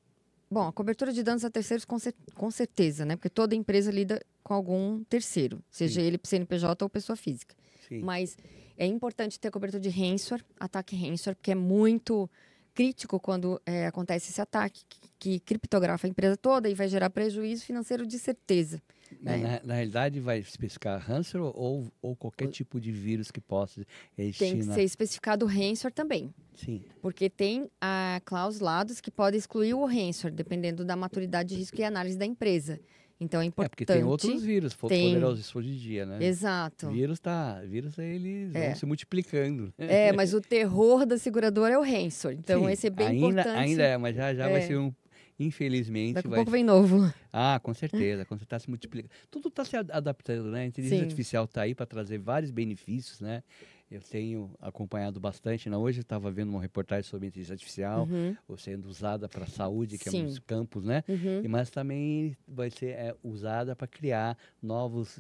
Bom, a cobertura de danos a terceiros com certeza, né? Porque toda empresa lida com algum terceiro, seja ele CNPJ ou pessoa física. Sim. Mas é importante ter cobertura de ransomware, ataque ransomware, porque é muito crítico quando acontece esse ataque, que criptografa a empresa toda e vai gerar prejuízo financeiro de certeza. Na realidade, vai especificar ransomware ou qualquer tipo de vírus que possa existir? Tem que ser especificado o ransomware também. Sim. Porque tem clausulados que podem excluir o ransomware, dependendo da maturidade de risco e análise da empresa. Então, é importante... porque tem outros vírus poderosos hoje em dia, né? Exato. Vírus eles vão se multiplicando. Mas o terror da seguradora é o ransomware. Então, esse é bem importante. Ainda é, mas já vai ser infelizmente... Daqui a pouco vem novo. Com certeza. Quando você está se multiplicando. Tudo está se adaptando, né? A inteligência artificial está aí para trazer vários benefícios, né? Eu tenho acompanhado bastante. Hoje eu estava vendo uma reportagem sobre inteligência artificial, sendo usada para a saúde, que é um dos campos, né? Mas também vai ser usada para criar novos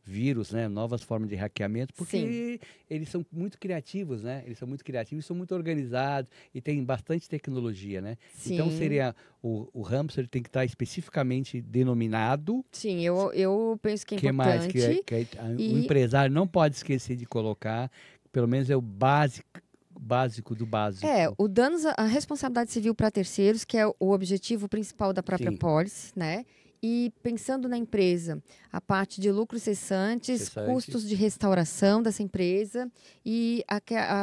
vírus, né? Novas formas de hackeamento, porque eles são muito criativos, né? Eles são muito criativos, são muito organizados e tem bastante tecnologia, né? Sim. Então seria o ransomware tem que estar especificamente denominado. Sim, eu penso que é importante. O empresário não pode esquecer de colocar, pelo menos é o básico do básico. O danos, a responsabilidade civil para terceiros, que é o objetivo principal da própria pólice, né? E pensando na empresa, a parte de lucros cessantes, Cessante. custos de restauração dessa empresa e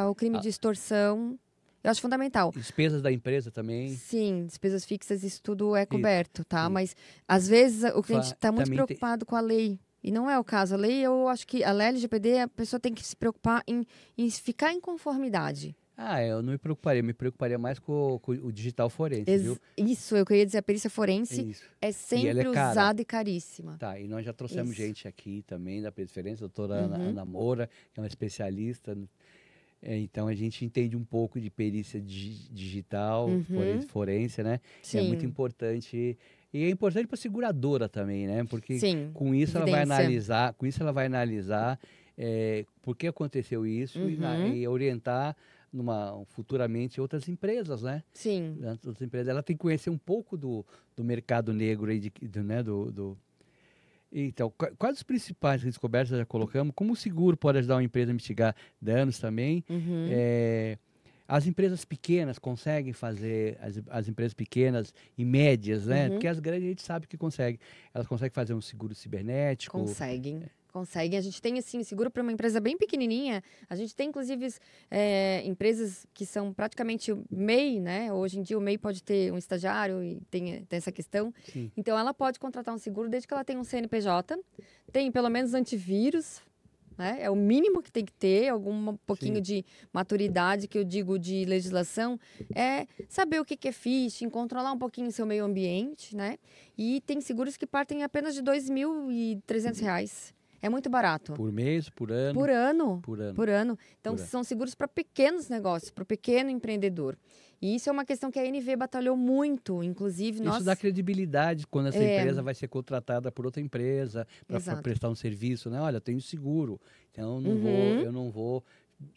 o crime Ah. de extorsão, eu acho fundamental. Despesas da empresa também. Sim, despesas fixas, isso tudo é coberto, tá? isso. Mas, às vezes, o cliente está muito também preocupado com a lei. E não é o caso. A lei, eu acho que a lei LGPD, a pessoa tem que se preocupar em ficar em conformidade. Eu não me preocuparia. Eu me preocuparia mais com o digital forense, viu? Isso, eu queria dizer, a perícia forense Isso. é sempre é cara. usada e caríssima. Tá, e nós já trouxemos Isso. gente aqui também da perícia forense, a doutora Ana Moura, que é uma especialista. Então, a gente entende um pouco de perícia digital, forense, né? Sim. É muito importante. E é importante para a seguradora também, né? Porque Sim, com isso ela vai evidência. analisar por que aconteceu isso e orientar futuramente outras empresas, né? Sim. Outras empresas. Ela tem que conhecer um pouco do mercado negro aí, né? Então, quais os principais riscos cobertos já colocamos? Como o seguro pode ajudar uma empresa a mitigar danos também? As empresas pequenas conseguem fazer, as empresas pequenas e médias, né? Porque as grandes a gente sabe que conseguem. Elas conseguem fazer um seguro cibernético. Conseguem. A gente tem, assim, seguro para uma empresa bem pequenininha. A gente tem, inclusive, empresas que são praticamente o MEI, né? Hoje em dia, o MEI pode ter um estagiário e tem essa questão. Sim. Então, ela pode contratar um seguro desde que ela tenha um CNPJ, tem pelo menos antivírus, né? É o mínimo que tem que ter, algum pouquinho de maturidade, que eu digo de legislação, é saber o que é phishing, controlar um pouquinho o seu meio ambiente, né? E tem seguros que partem apenas de R$ 2.300. É muito barato. Por mês, por ano? Por ano. Por ano. Por ano. Então, são seguros para pequenos negócios, para o pequeno empreendedor. E isso é uma questão que a NV batalhou muito, inclusive nós... Isso dá credibilidade quando essa empresa vai ser contratada por outra empresa para prestar um serviço, né? Olha, eu tenho seguro, então eu não vou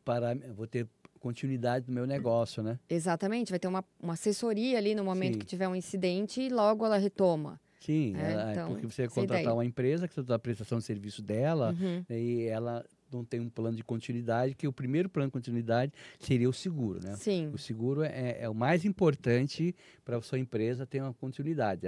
parar, eu vou ter continuidade do meu negócio, né? Exatamente, vai ter uma assessoria ali no momento que tiver um incidente e logo ela retoma. Sim, porque você vai contratar uma empresa que você dá a prestação de serviço dela e ela não tem um plano de continuidade, que o primeiro plano de continuidade seria o seguro, né? Sim. O seguro é o mais importante para a sua empresa ter uma continuidade.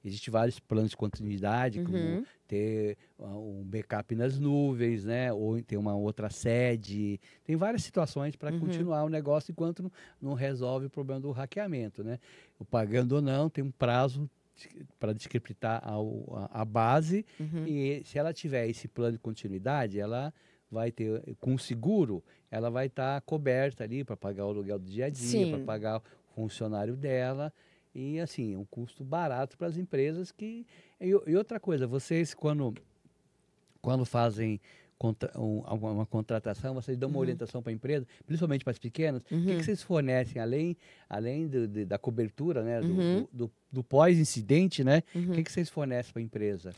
Existe vários planos de continuidade, como ter um backup nas nuvens, né? Ou ter uma outra sede. Tem várias situações para continuar o negócio enquanto não resolve o problema do hackeamento, né? O pagando ou não, tem um prazo para descriptar a base e se ela tiver esse plano de continuidade, ela vai ter, com o seguro, ela vai estar coberta ali para pagar o aluguel do dia a dia, para pagar o funcionário dela e assim, um custo barato para as empresas e outra coisa, vocês quando fazem uma contratação, vocês dão uma orientação para a empresa, principalmente para as pequenas, o que vocês fornecem, além da cobertura, né, do pós-incidente, né, o que vocês fornecem para a empresa?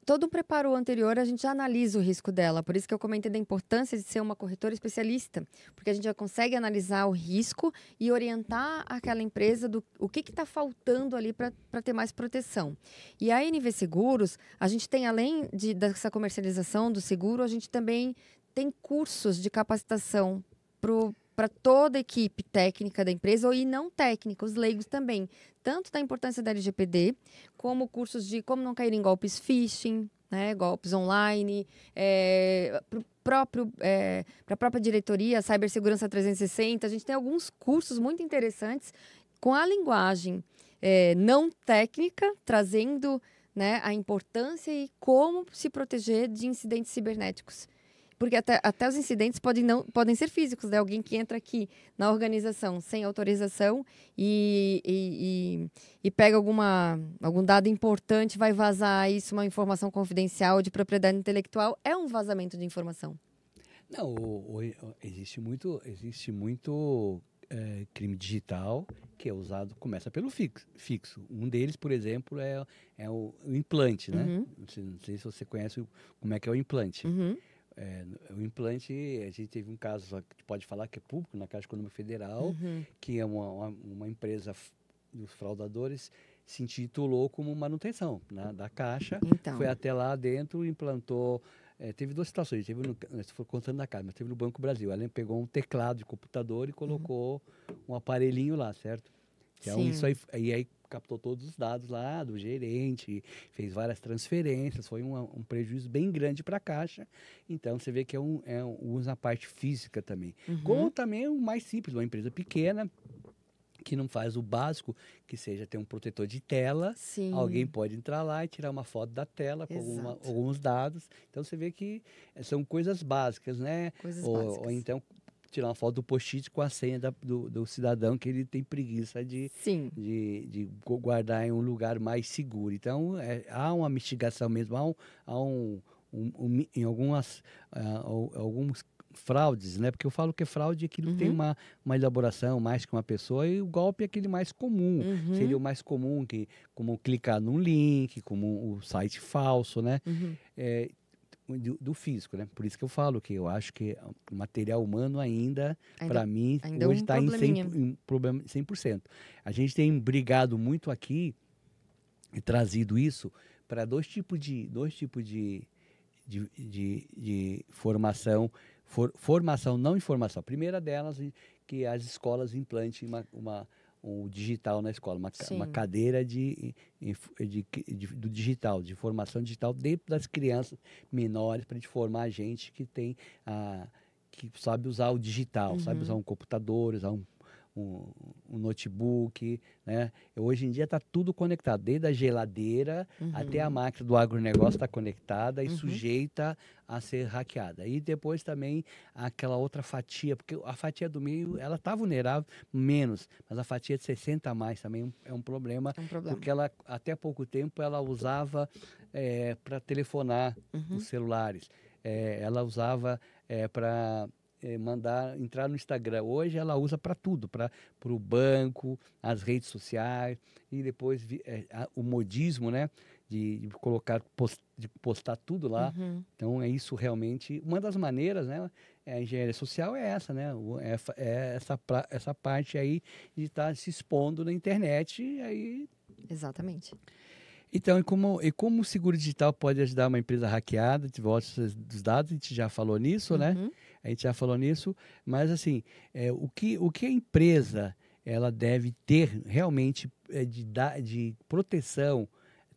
Todo o preparo anterior, a gente já analisa o risco dela. Por isso que eu comentei da importância de ser uma corretora especialista. Porque a gente já consegue analisar o risco e orientar aquela empresa do o que está faltando ali para ter mais proteção. E a NV Seguros, a gente tem, além dessa comercialização do seguro, a gente também tem cursos de capacitação para toda a equipe técnica da empresa e não técnica, os leigos também. Tanto da importância da LGPD, como cursos de como não cair em golpes phishing, né, golpes online, para a própria diretoria, Cibersegurança 360. A gente tem alguns cursos muito interessantes com a linguagem não técnica, trazendo, né, a importância e como se proteger de incidentes cibernéticos. Porque até os incidentes podem ser físicos, né? Alguém que entra aqui na organização sem autorização e pega algum dado importante, vai vazar isso, uma informação confidencial de propriedade intelectual, é um vazamento de informação. Não, existe muito crime digital que é usado, começa pelo fixo. Um deles, por exemplo, é o implante, né? Não sei se você conhece como é que é o implante. O implante, a gente teve um caso que pode falar que é público na Caixa Econômica Federal, que é uma empresa dos fraudadores se intitulou como manutenção, né, da Caixa, foi até lá dentro, implantou, teve duas situações, se for contando na Caixa, mas teve no Banco Brasil, ela pegou um teclado de computador e colocou um aparelhinho lá, certo? Então, isso aí captou todos os dados lá do gerente, fez várias transferências, foi um prejuízo bem grande para a Caixa. Então, você vê que usa a parte física também. Como também o mais simples, uma empresa pequena, que não faz o básico, que seja ter um protetor de tela. Sim. Alguém pode entrar lá e tirar uma foto da tela com Exato. alguns dados. Então, você vê que são coisas básicas, né? Coisas Ou básicas. então, tirar uma foto do post-it com a senha do cidadão, que ele tem preguiça de guardar em um lugar mais seguro. Então, há uma mitigação mesmo, em alguns fraudes, né? Porque eu falo que fraude é aquilo que tem uma elaboração mais que uma pessoa, e o golpe é aquele mais comum. Seria o mais comum, como clicar num link, como o site falso, né? Do físico, né? Por isso que eu falo que eu acho que o material humano ainda para mim, hoje está em problema 100%. A gente tem brigado muito aqui e trazido isso para dois tipos de formação, formação, não informação. A primeira delas, que as escolas implantem o digital na escola, uma cadeira do digital, de formação digital dentro das crianças menores, para a gente formar a gente que sabe usar o digital, sabe usar um computador, usar um notebook, né? Hoje em dia está tudo conectado, desde a geladeira até a máquina do agronegócio está conectada e sujeita a ser hackeada. E depois também aquela outra fatia, porque a fatia do meio, ela está vulnerável menos, mas a fatia de 60 a mais também é um problema, porque ela, até pouco tempo, ela usava para telefonar os celulares, ela usava para entrar no Instagram. Hoje ela usa para tudo, para o banco, as redes sociais, e depois o modismo, né? De postar tudo lá. Então, é isso realmente. Uma das maneiras, né? A engenharia social é essa, né? Essa parte aí de estar se expondo na internet. Aí... Exatamente. Então, e como o seguro digital pode ajudar uma empresa hackeada, de volta dos dados, a gente já falou nisso, né? A gente já falou nisso, mas assim, o que a empresa ela deve ter realmente de proteção,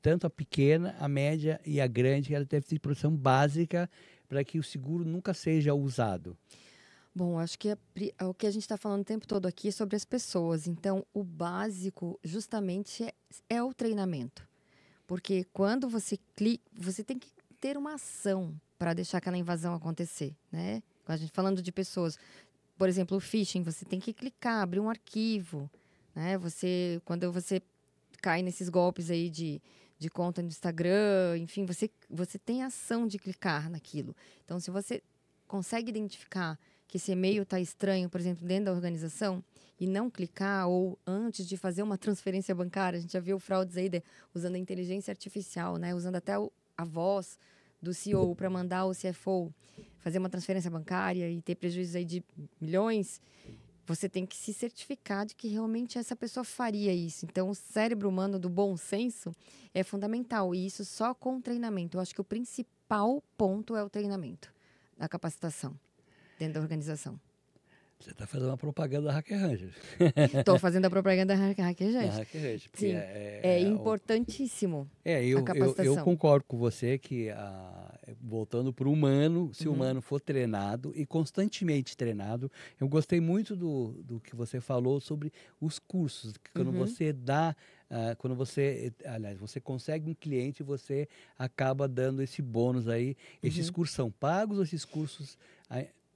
tanto a pequena, a média e a grande, ela deve ter proteção básica para que o seguro nunca seja usado? Bom, acho que o que a gente está falando o tempo todo aqui é sobre as pessoas. Então, o básico justamente é o treinamento. Porque quando você clica, você tem que ter uma ação para deixar aquela invasão acontecer, né? A gente falando de pessoas, por exemplo, o phishing, você tem que clicar, abrir um arquivo, né? Quando você cai nesses golpes aí de conta no Instagram, enfim, você tem a ação de clicar naquilo. Então, se você consegue identificar que esse e-mail está estranho, por exemplo, dentro da organização, e não clicar, ou antes de fazer uma transferência bancária, a gente já viu fraudes aí usando a inteligência artificial, né? Usando até a voz do CEO para mandar o CFO fazer uma transferência bancária e ter prejuízo aí de milhões, você tem que se certificar de que realmente essa pessoa faria isso. Então, o cérebro humano do bom senso é fundamental, e isso só com treinamento. Eu acho que o principal ponto é o treinamento, a capacitação dentro da organização. Você está fazendo uma propaganda da Hacker Rancher. Estou fazendo a propaganda da Hacker Rancher. Sim, é importantíssimo a capacitação. Eu concordo com você que, voltando para o humano, se o humano for treinado e constantemente treinado, eu gostei muito do que você falou sobre os cursos, que quando você dá, aliás, você consegue um cliente, você acaba dando esse bônus aí. Esses cursos são pagos ou esses cursos...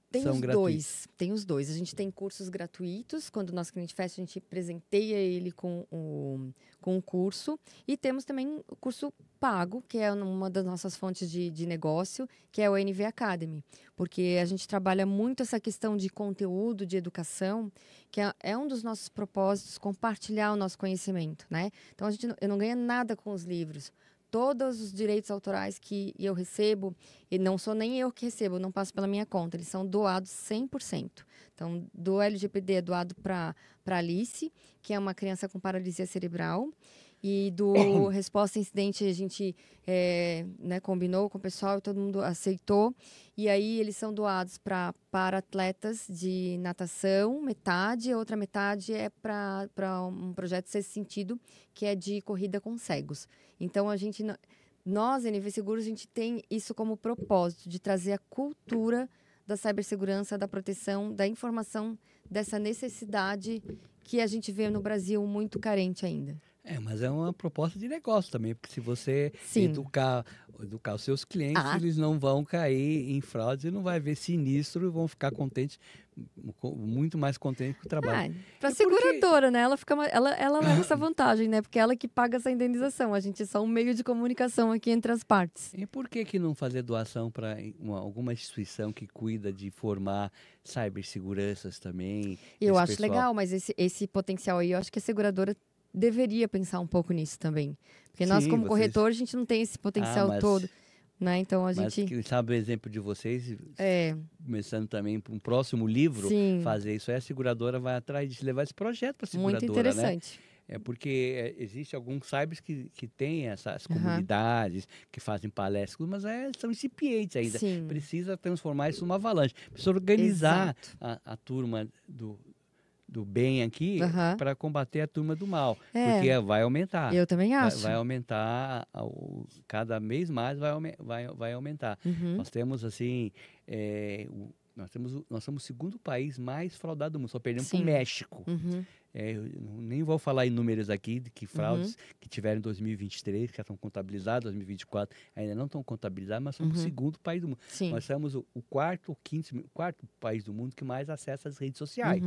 Tem os dois. A gente tem cursos gratuitos. Quando o nosso cliente fecha, a gente presenteia ele com um curso. E temos também o curso pago, que é uma das nossas fontes de negócio, que é o NV Academy. Porque a gente trabalha muito essa questão de conteúdo, de educação, que é um dos nossos propósitos, compartilhar o nosso conhecimento, né? Então, eu não ganho nada com os livros. Todos os direitos autorais que eu recebo, e não sou nem eu que recebo, não passo pela minha conta, eles são doados 100%. Então, do LGPD é doado para Alice, que é uma criança com paralisia cerebral, E do resposta a incidente, a gente né, combinou com o pessoal e todo mundo aceitou. E aí, eles são doados para atletas de natação, metade. A outra metade é para um projeto Sexto Sentido, que é de corrida com cegos. Então, nós, NV Seguros, a gente tem isso como propósito, de trazer a cultura da cibersegurança, da proteção, da informação, dessa necessidade que a gente vê no Brasil muito carente ainda. Mas é uma proposta de negócio também, porque se você Sim. educar os seus clientes, eles não vão cair em fraudes e não vai ver sinistro e vão ficar contentes, muito mais contentes com o trabalho. Para a seguradora, né? Ela leva essa vantagem, né? Porque ela que paga essa indenização. A gente é só um meio de comunicação aqui entre as partes. E por que não fazer doação para alguma instituição que cuida de formar ciberseguranças também? Eu acho legal, mas esse potencial aí, eu acho que a seguradora deveria pensar um pouco nisso também. Porque nós, como corretor, a gente não tem esse potencial todo. Né? Então, mas sabe o exemplo de vocês, começando também para um próximo livro, fazer isso, a seguradora vai atrás de levar esse projeto para a seguradora. Muito interessante. Né? Porque existe alguns cybers que têm essas comunidades, que fazem palestras, mas são incipientes ainda. Sim. Precisa transformar isso numa avalanche. Precisa organizar a turma do bem aqui para combater a turma do mal. Porque vai aumentar. Eu também acho. Vai aumentar, cada mês mais vai aumentar. Nós temos, assim, nós somos o segundo país mais fraudado do mundo, só perdemos para o México. Eu nem vou falar em números aqui de que fraudes que tiveram em 2023, que já estão contabilizados, 2024 ainda não estão contabilizados, mas somos o segundo país do mundo. Sim. Nós somos o quarto país do mundo que mais acessa as redes sociais.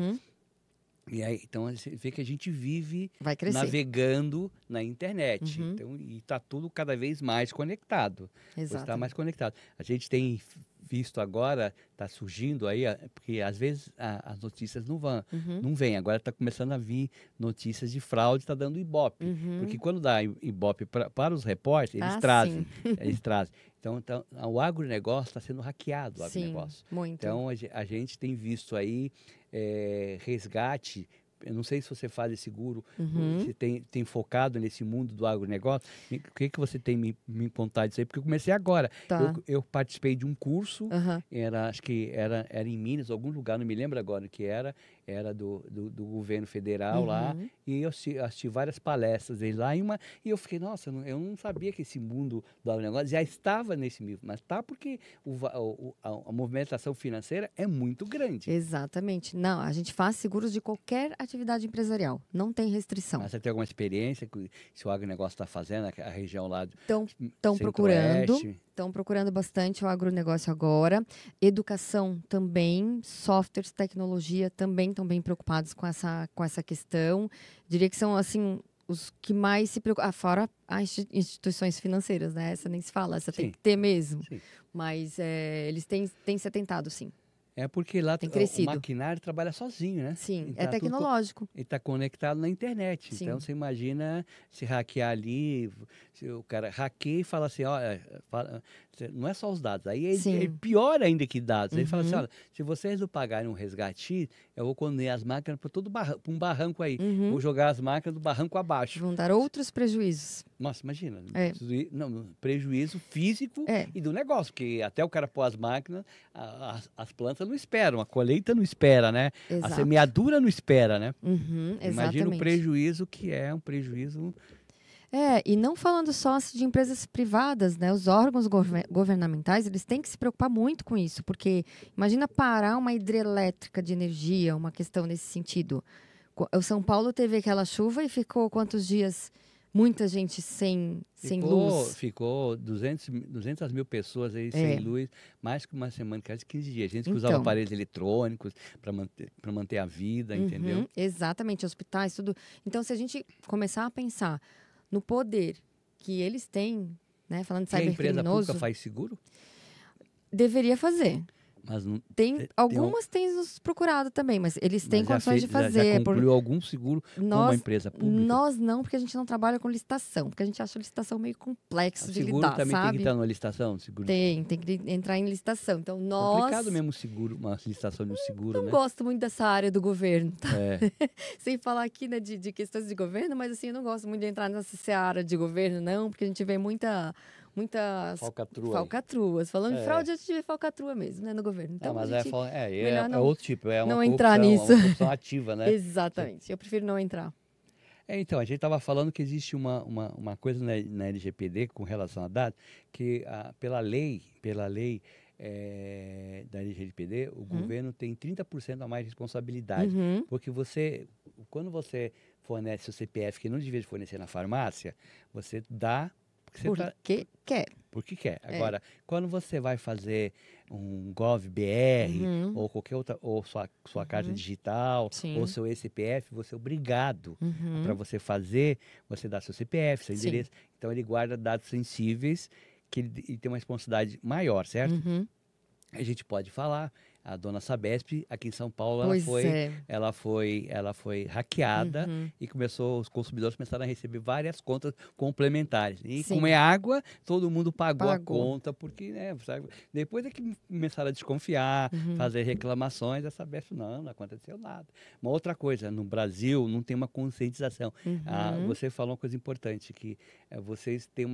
E aí, então, você vê que a gente vive navegando na internet. Então, e está tudo cada vez mais conectado. Está mais conectado. A gente tem visto agora, está surgindo aí, porque às vezes as notícias não vêm. Agora está começando a vir notícias de fraude, está dando Ibope. Porque quando dá Ibope para os repórteres, eles trazem. Eles trazem. Então, o agronegócio está sendo hackeado, o agronegócio. Muito. Então, a gente tem visto aí resgate. Eu não sei se você faz esse seguro, você tem focado nesse mundo do agronegócio. O que você tem me contado disso aí? Porque eu comecei agora. Eu participei de um curso, acho que era em Minas, algum lugar, não me lembro agora o que era do governo federal lá, e eu assisti várias palestras dele lá, e eu fiquei, nossa, eu não sabia que esse mundo do agronegócio já estava nesse nível, mas porque a movimentação financeira é muito grande. Exatamente. Não, a gente faz seguros de qualquer atividade empresarial, não tem restrição. Mas você tem alguma experiência se o agronegócio está fazendo, a região lá do Estão procurando bastante o agronegócio agora. Educação também, softwares, tecnologia também estão bem preocupados com essa questão. Diria que são, assim, os que mais se preocupam. Fora as instituições financeiras, né? Essa nem se fala, essa tem que ter mesmo. Mas eles têm se atentado, sim. Porque lá o maquinário trabalha sozinho, né? Sim, é tecnológico. Ele está conectado na internet. Sim. Então, você imagina se hackear ali, se o cara hackeia e fala assim, olha, não é só os dados, aí é pior ainda que dados. Ele fala assim, olha, se vocês não pagarem um resgate, eu vou condenar as máquinas para um barranco aí. Vou jogar as máquinas do barranco abaixo. Vão dar outros prejuízos. Nossa, imagina. Prejuízo físico e do negócio, porque até o cara pôr as máquinas, as plantas não esperam, a colheita não espera, né? Exato. A semeadura não espera, né? Imagina o prejuízo que é um prejuízo. E não falando só de empresas privadas, né? Os órgãos governamentais, eles têm que se preocupar muito com isso, porque imagina parar uma hidrelétrica de energia, uma questão nesse sentido. O São Paulo teve aquela chuva e ficou quantos dias? Muita gente sem luz. Ficou 200 mil pessoas aí sem luz, mais que uma semana, quase 15 dias. Gente que usava aparelhos eletrônicos para manter a vida, entendeu? Exatamente, hospitais, tudo. Então, se a gente começar a pensar no poder que eles têm, né, falando de cybercriminoso... a empresa pública faz seguro? Deveria fazer. Mas não, Algumas têm nos procurado também, mas eles têm mas já condições de fez- já fazer. concluiu algum seguro com uma Nós, empresa pública? nós não, porque a gente não trabalha com licitação, porque a gente acha a licitação meio O complexo de seguro lidar, também tem que sabe? estar numa licitação? Seguro. Tem que entrar em licitação. Então, nós Complicado mesmo o seguro, uma licitação de um seguro, não né? gosto muito dessa área do governo, tá? É. Sem falar aqui, né, de questões de governo, mas assim, eu não gosto muito de entrar nessa seara de governo, não, porque a gente vê muitas Falcatrua aí. falcatruas. Falando de É. fraude, a gente vê falcatrua mesmo, né, no governo. Então, Ah, mas a gente melhor é não- outro tipo, é uma não corrupção, entrar nisso. é uma corrupção ativa, né? Exatamente. Eu prefiro não entrar. Então, a gente estava falando que existe uma coisa na LGPD com relação a dados, que pela lei da LGPD, o governo tem 30% a mais de responsabilidade. Uhum. Porque quando você fornece o CPF que não devia fornecer na farmácia, você dá porque você tá, Porque quer. porque quer. Agora, quando você vai fazer um GovBR Uhum. ou qualquer outra, ou sua carta digital, Sim. ou seu CPF, você é obrigado Uhum. para você fazer, você dá seu CPF, seu Sim. endereço. Então ele guarda dados sensíveis que ele tem uma responsabilidade maior, certo? Uhum. A gente pode falar, a dona Sabesp, aqui em São Paulo, Pois é. ela foi hackeada Uhum. e os consumidores começaram a receber várias contas complementares. E Sim. como é água, todo mundo pagou a Pagou. conta, porque, né, sabe, depois é que começaram a desconfiar, Uhum. fazer reclamações, a Sabesp, não aconteceu nada. Uma outra coisa, no Brasil não tem uma conscientização. Uhum. Você falou uma coisa importante, que vocês têm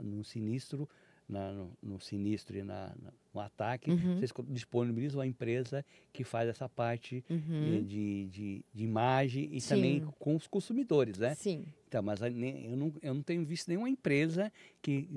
no sinistro, no sinistro e no ataque, Uhum. vocês disponibilizam uma empresa que faz essa parte Uhum. de imagem e Sim. também com os consumidores, né? Sim. Então, mas eu não tenho visto nenhuma empresa que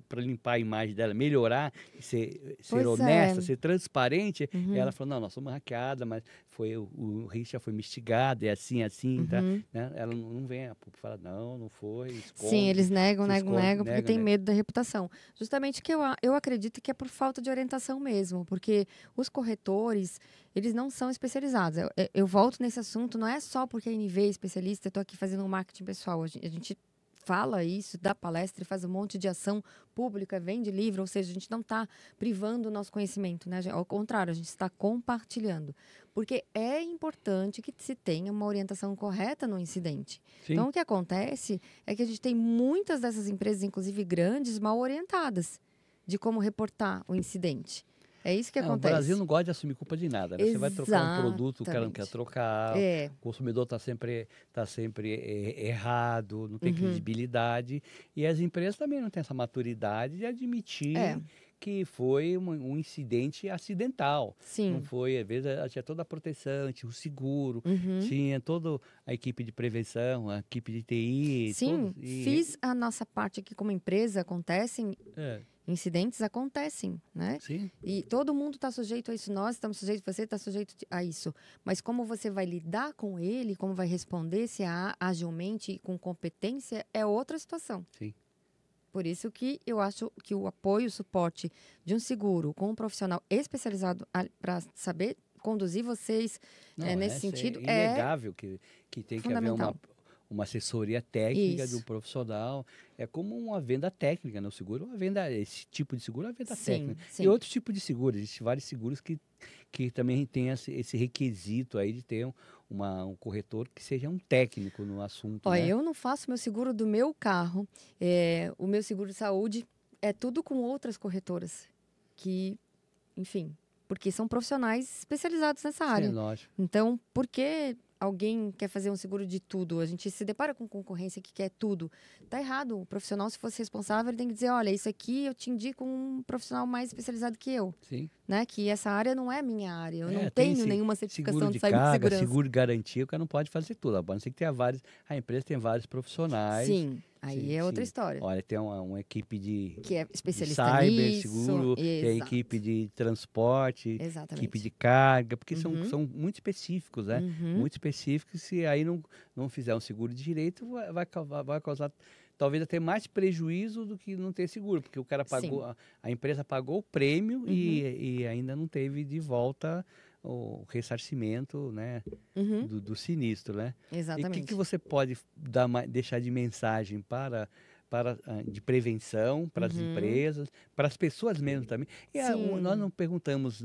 para limpar a imagem dela, melhorar, ser Pois honesta, é. ser transparente. Uhum. Ela falou, não, nós somos hackeadas, mas o risco já foi investigado, é assim, tá? Uhum. Né? Ela não vem a público fala, não foi, esconde. Sim, eles negam, se negam, esconde, negam, porque nega, tem nega. medo da reputação. Justamente que eu acredito que é por falta de orientação mesmo, porque os corretores, eles não são especializados. Eu volto nesse assunto, não é só porque a NV é especialista, eu estou aqui fazendo um marketing pessoal. A gente fala isso, dá palestra e faz um monte de ação pública, vende livro, ou seja, a gente não está privando o nosso conhecimento, né? Ao contrário, a gente está compartilhando. Porque é importante que se tenha uma orientação correta no incidente. Sim. Então, o que acontece é que a gente tem muitas dessas empresas, inclusive grandes, mal orientadas de como reportar o incidente. É isso que O acontece. Brasil não gosta de assumir culpa de nada, né? Você vai trocar um produto, o cara não quer Exatamente. trocar, É. o consumidor está sempre errado, não tem credibilidade. E as empresas também não têm essa maturidade de admitir É. que foi um incidente acidental. Sim. Não foi, às vezes tinha toda a proteção, tinha o seguro, Uhum. tinha toda a equipe de prevenção, a equipe de TI. Sim, fiz a nossa parte aqui como empresa, incidentes acontecem, né? Sim. E todo mundo está sujeito a isso, nós estamos sujeitos, você está sujeito a isso. Mas como você vai lidar com ele, como vai responder, se agilmente e com competência, é outra situação. Sim. Por isso que eu acho que o apoio, o suporte de um seguro com um profissional especializado para saber conduzir vocês nesse sentido é inegável que tem que haver fundamental. uma assessoria técnica de um Isso. profissional. É como uma venda técnica, né? O seguro é uma venda, esse tipo de seguro é uma venda Sim, técnica. sim. E outro tipo de seguro, existem vários seguros que também tem esse requisito aí de ter um corretor que seja um técnico no assunto, Olha, né? eu não faço meu seguro do meu carro, o meu seguro de saúde é tudo com outras corretoras, que, enfim, porque são profissionais especializados nessa Sim, área. lógico. Então, por que alguém quer fazer um seguro de tudo? A gente se depara com concorrência que quer tudo. Tá errado. O profissional, se fosse responsável, ele tem que dizer, olha, isso aqui eu te indico um profissional mais especializado que eu, Sim. né? Que essa área não é minha área. Eu não tem tenho nenhuma certificação seguro de de carga, cibersegurança. seguro de garantia, o cara não pode fazer tudo. A não ser que tenha a empresa tem vários profissionais. Sim, aí Sim, é outra sim. história. Olha, tem uma equipe de Que é de especialista cyber, nisso. seguro, tem a Exato. equipe de transporte, Exatamente. equipe de carga, porque Uhum. são muito específicos, né? Uhum. Muito específicos, se aí não fizer um seguro de direito, vai causar talvez até mais prejuízo do que não ter seguro, porque o cara pagou, Sim. a empresa pagou o prêmio Uhum. e ainda não teve de volta o ressarcimento, né, Uhum. do sinistro, né? E o Exatamente. que você pode deixar de mensagem para de prevenção para as empresas, para as pessoas mesmo também. E nós não perguntamos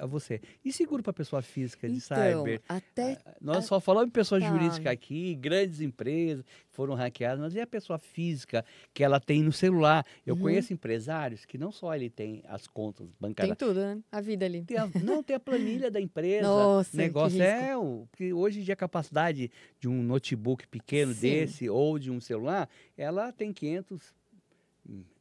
a você. E seguro para pessoa física de Então, cyber? até... Nós só falamos em pessoa Tá. jurídica aqui, grandes empresas foram hackeadas, mas e a pessoa física que ela tem no celular? Eu conheço empresários que não só ele tem as contas Tem bancárias, tudo, né? A vida ali. não tem a planilha da empresa. Nossa, O negócio que risco. porque hoje em dia a capacidade de um notebook pequeno Sim. desse ou de um celular, ela tem 500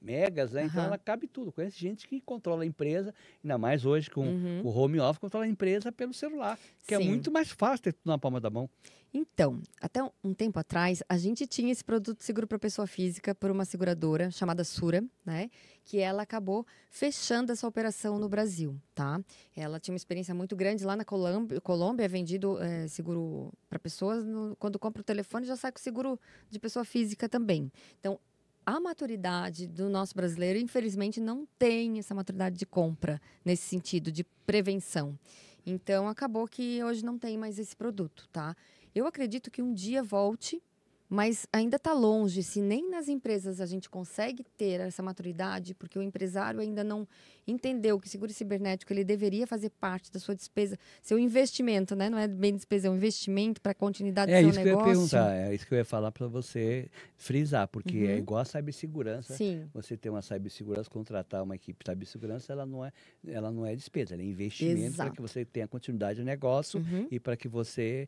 megas, né? Então Aham. ela cabe tudo. Conhece gente que controla a empresa, ainda mais hoje com o home office, controla a empresa pelo celular, que é Sim. muito mais fácil ter tudo na palma da mão. Então, até um tempo atrás, a gente tinha esse produto de seguro para pessoa física por uma seguradora chamada Sura, né? Que ela acabou fechando essa operação no Brasil, tá? Ela tinha uma experiência muito grande lá na Colômbia, é vendido seguro para pessoas. Quando compra o telefone, já sai com seguro de pessoa física também. Então, a maturidade do nosso brasileiro, infelizmente, não tem essa maturidade de compra nesse sentido, de prevenção. Então, acabou que hoje não tem mais esse produto, tá? Eu acredito que um dia volte, mas ainda está longe. Se nem nas empresas a gente consegue ter essa maturidade, porque o empresário ainda não entendeu que o seguro cibernético ele deveria fazer parte da sua despesa, seu investimento, né? Não é bem despesa, é um investimento para a continuidade do seu Isso que eu ia negócio. perguntar, é isso que eu ia falar para você frisar, porque é igual a cibersegurança. Sim. Você ter uma cibersegurança, contratar uma equipe de cibersegurança, ela não é despesa, ela é investimento para Exato. que você tenha continuidade do negócio e para que você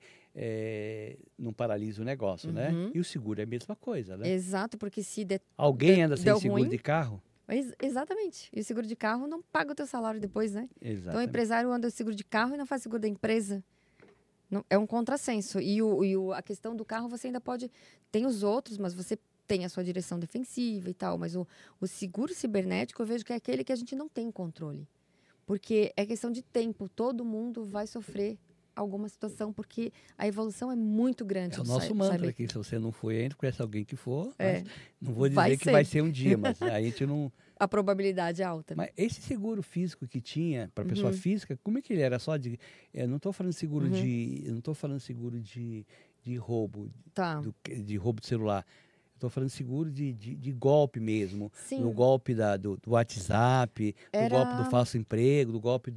não paralise o negócio, né? E o seguro é a mesma coisa, né? Exato, porque se Alguém anda sem deu seguro ruim, de carro? Exatamente. E o seguro de carro não paga o teu salário depois, né? Então, o Exatamente. empresário anda de seguro de carro e não faz seguro da empresa. É um contrassenso. E a questão do carro, você ainda pode... Tem os outros, mas você tem a sua direção defensiva e tal. Mas o seguro cibernético, eu vejo que é aquele que a gente não tem controle. Porque é questão de tempo. Todo mundo vai sofrer alguma situação, porque a evolução é muito grande. É o nosso mantra aqui, se você não foi ainda, conhece alguém que for, mas não vou dizer que vai ser um dia, mas a gente não... A probabilidade é alta. Mas esse seguro físico que tinha para pessoa física, como é que ele era? Só de... Eu não estou falando seguro de... Eu não estou falando seguro de roubo, Tá. de roubo de celular. Estou falando seguro de golpe mesmo. Sim. Do golpe do WhatsApp, do golpe do falso emprego, do golpe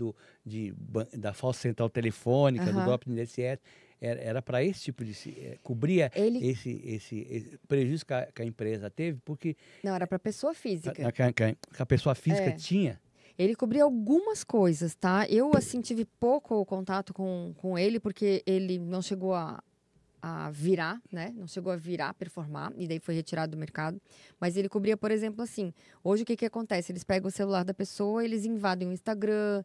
da falsa central telefônica, do golpe do INSS. Era para esse tipo de... cobria esse prejuízo que a empresa teve, porque... Não, era para pessoa física. Que a pessoa física tinha. Ele cobria algumas coisas, tá? Eu, assim, tive pouco contato com ele, porque ele não chegou a virar, né? Não chegou a virar, performar, e daí foi retirado do mercado. Mas ele cobria, por exemplo, assim, hoje o que acontece? Eles pegam o celular da pessoa, eles invadem o Instagram,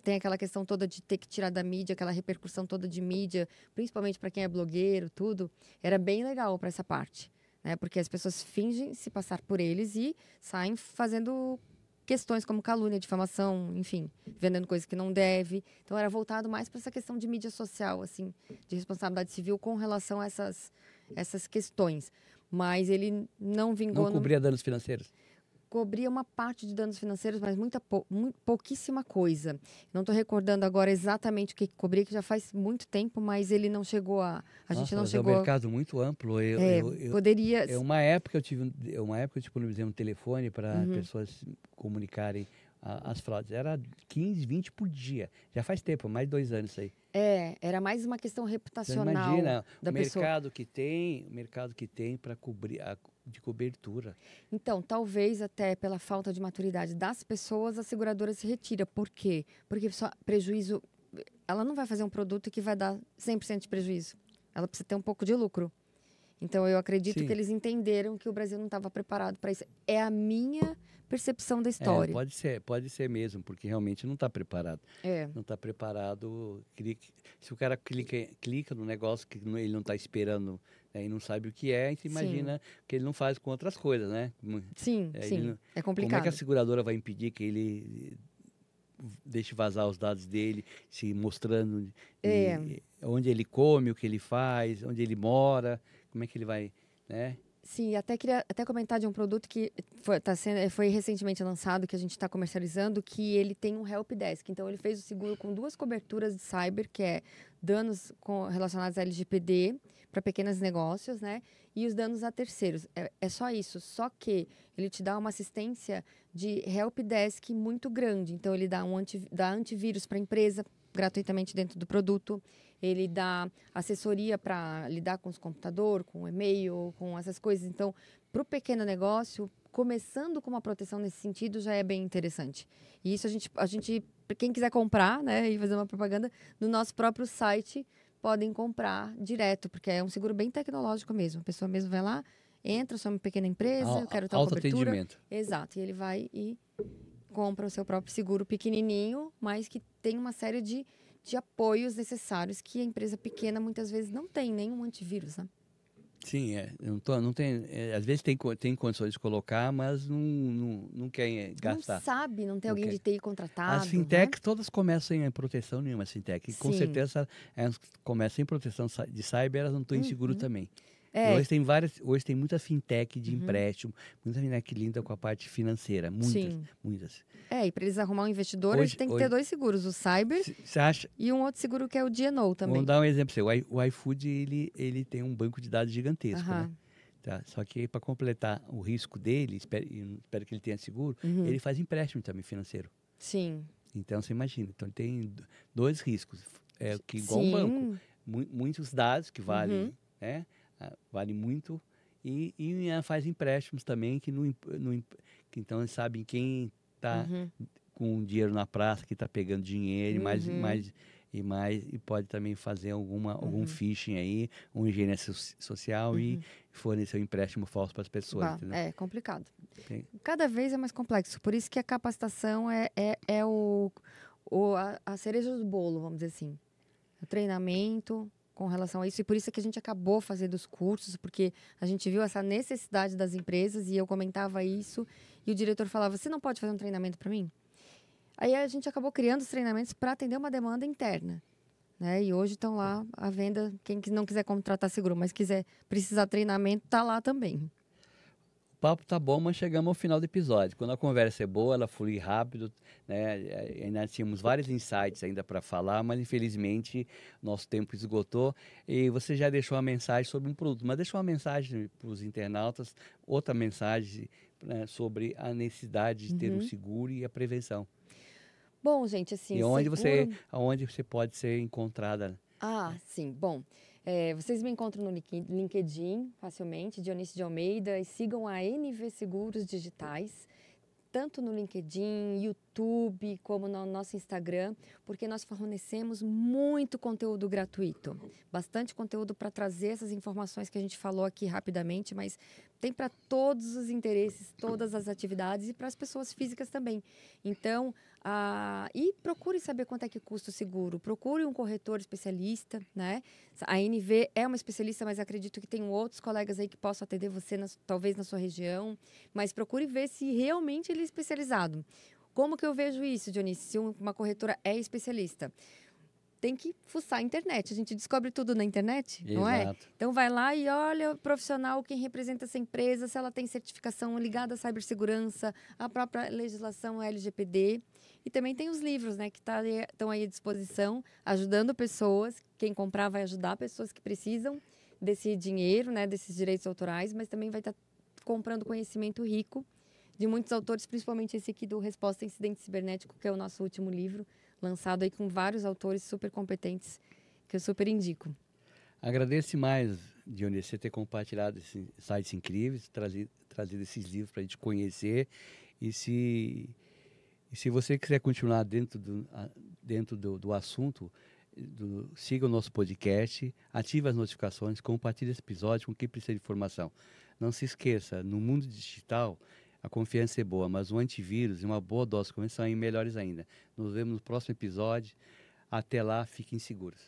tem aquela questão toda de ter que tirar da mídia, aquela repercussão toda de mídia, principalmente para quem é blogueiro, tudo. Era bem legal para essa parte, né? Porque as pessoas fingem se passar por eles e saem fazendo questões como calúnia, difamação, enfim, vendendo coisas que não deve. Então, era voltado mais para essa questão de mídia social, assim, de responsabilidade civil com relação a essas questões. Mas ele não vingou... Não cobria danos financeiros? Cobria uma parte de danos financeiros, mas pouquíssima coisa. Não estou recordando agora exatamente o que cobria, que já faz muito tempo, mas ele não chegou a... gente não chegou... É um mercado muito amplo. Poderia... Uma época eu disponibilizei um telefone para pessoas comunicarem as fraudes. Era 15, 20 por dia. Já faz tempo, mais de 2 anos isso aí. Era mais uma questão reputacional imagina, da pessoa. O mercado que tem para cobrir de cobertura. Então, talvez até pela falta de maturidade das pessoas, a seguradora se retira. Por quê? Porque só prejuízo... Ela não vai fazer um produto que vai dar 100% de prejuízo. Ela precisa ter um pouco de lucro. Então, eu acredito que eles entenderam que o Brasil não estava preparado para isso. É a minha percepção da história. Pode ser mesmo, porque realmente não está preparado. Não está preparado. Se o cara clica no negócio que ele não está esperando, né, e não sabe o que é, a gente imagina que ele não faz com outras coisas, né? Sim. É complicado. Como é que a seguradora vai impedir que ele deixe vazar os dados dele, se mostrando onde ele come, o que ele faz, onde ele mora, como é que ele vai, né? Sim, até queria até comentar de um produto que foi recentemente lançado, que a gente está comercializando, que ele tem um help desk. Então, ele fez o seguro com 2 coberturas de cyber, que é danos relacionados a LGPD para pequenos negócios, né? E os danos a terceiros. É só isso. Só que ele te dá uma assistência de help desk muito grande. Então, ele dá dá antivírus para a empresa gratuitamente dentro do produto. Ele dá assessoria para lidar com os computadores, com o e-mail, com essas coisas. Então, para o pequeno negócio, começando com uma proteção nesse sentido já é bem interessante. E isso a gente quem quiser comprar, né, e fazer uma propaganda, no nosso próprio site, podem comprar direto, porque é um seguro bem tecnológico mesmo. A pessoa mesmo vai lá, entra, sou uma pequena empresa, eu quero tal cobertura. Autoatendimento. Exato, e ele vai e compra o seu próprio seguro pequenininho, mas que tem uma série de apoios necessários que a empresa pequena muitas vezes não tem nenhum antivírus, né? Sim, não tem, às vezes tem condições de colocar, mas não quer gastar. Não sabe, não tem Não alguém quer. de TI contratado, As fintechs todas começam em proteção nenhuma, as fintech. E com Sim. certeza elas começam em proteção de cyber, elas não estão em seguro também. E É, hoje tem muita fintech de empréstimo, muita fintech que lida com a parte financeira, Sim. muitas. E para eles arrumar um investidor, eles Hoje- têm que hoje- ter 2 seguros, o Cyber Você acha? e um outro seguro que é o DNO também. Vamos dar um exemplo para você. O iFood ele tem um banco de dados gigantesco, Aham. né? Tá? Só que para completar o risco dele, espero que ele tenha seguro, Uhum. ele faz empréstimo também financeiro. Sim. Então você imagina, então ele tem 2 riscos, que igual um Sim. banco, muitos dados que valem, Uhum. né? Vale muito e faz empréstimos também que então eles sabem quem está Uhum. com dinheiro na praça, que está pegando dinheiro Uhum. e pode também fazer algum phishing aí, engenharia social e fornecer um empréstimo falso para as pessoas, entendeu? É complicado. Tem- Cada vez é mais complexo. Por isso que a capacitação é a cereja do bolo, vamos dizer assim. O treinamento com relação a isso. E por isso é que a gente acabou fazendo os cursos, porque a gente viu essa necessidade das empresas e eu comentava isso. E o diretor falava, você não pode fazer um treinamento para mim? Aí a gente acabou criando os treinamentos para atender uma demanda interna. Né? E hoje estão lá à venda. Quem não quiser contratar seguro, mas quiser precisar de treinamento, está lá também. O papo tá bom, mas chegamos ao final do episódio. Quando a conversa é boa, ela flui rápido, né? Ainda tínhamos vários insights ainda para falar, mas infelizmente nosso tempo esgotou. E você já deixou uma mensagem sobre um produto, mas deixou uma mensagem para os internautas, outra mensagem, né, sobre a necessidade de ter um seguro e a prevenção. Bom, gente, assim, E onde seguro... aonde você pode ser encontrada. Sim. Bom, vocês me encontram no LinkedIn facilmente, Dionísio de Almeida, e sigam a NV Seguros Digitais, tanto no LinkedIn, YouTube, como no nosso Instagram, porque nós fornecemos muito conteúdo gratuito. Bastante conteúdo para trazer essas informações que a gente falou aqui rapidamente, mas tem para todos os interesses, todas as atividades e para as pessoas físicas também. Então, e procure saber quanto é que custa o seguro. Procure um corretor especialista, né? A NV é uma especialista, mas acredito que tem outros colegas aí que possam atender você, talvez na sua região. Mas procure ver se realmente ele é especializado. Como que eu vejo isso, Dionísio? Se uma corretora é especialista? Tem que fuçar a internet. A gente descobre tudo na internet, não é? Exato. Então, vai lá e olha o profissional, quem representa essa empresa, se ela tem certificação ligada à cibersegurança, à própria legislação LGPD. E também tem os livros, né, que estão aí à disposição, ajudando pessoas. Quem comprar vai ajudar pessoas que precisam desse dinheiro, né, desses direitos autorais, mas também vai estar comprando conhecimento rico de muitos autores, principalmente esse aqui do Resposta a Incidente Cibernético, que é o nosso último livro, lançado aí com vários autores super competentes, que eu super indico. Agradeço demais, Dionísio, você ter compartilhado esses sites incríveis, trazido esses livros para a gente conhecer. E se você quiser continuar dentro do assunto, siga o nosso podcast, ative as notificações, compartilhe esse episódio com quem precisa de informação. Não se esqueça, no mundo digital, a confiança é boa, mas o antivírus e uma boa dose de confiança são melhores ainda. Nos vemos no próximo episódio. Até lá, fiquem seguros.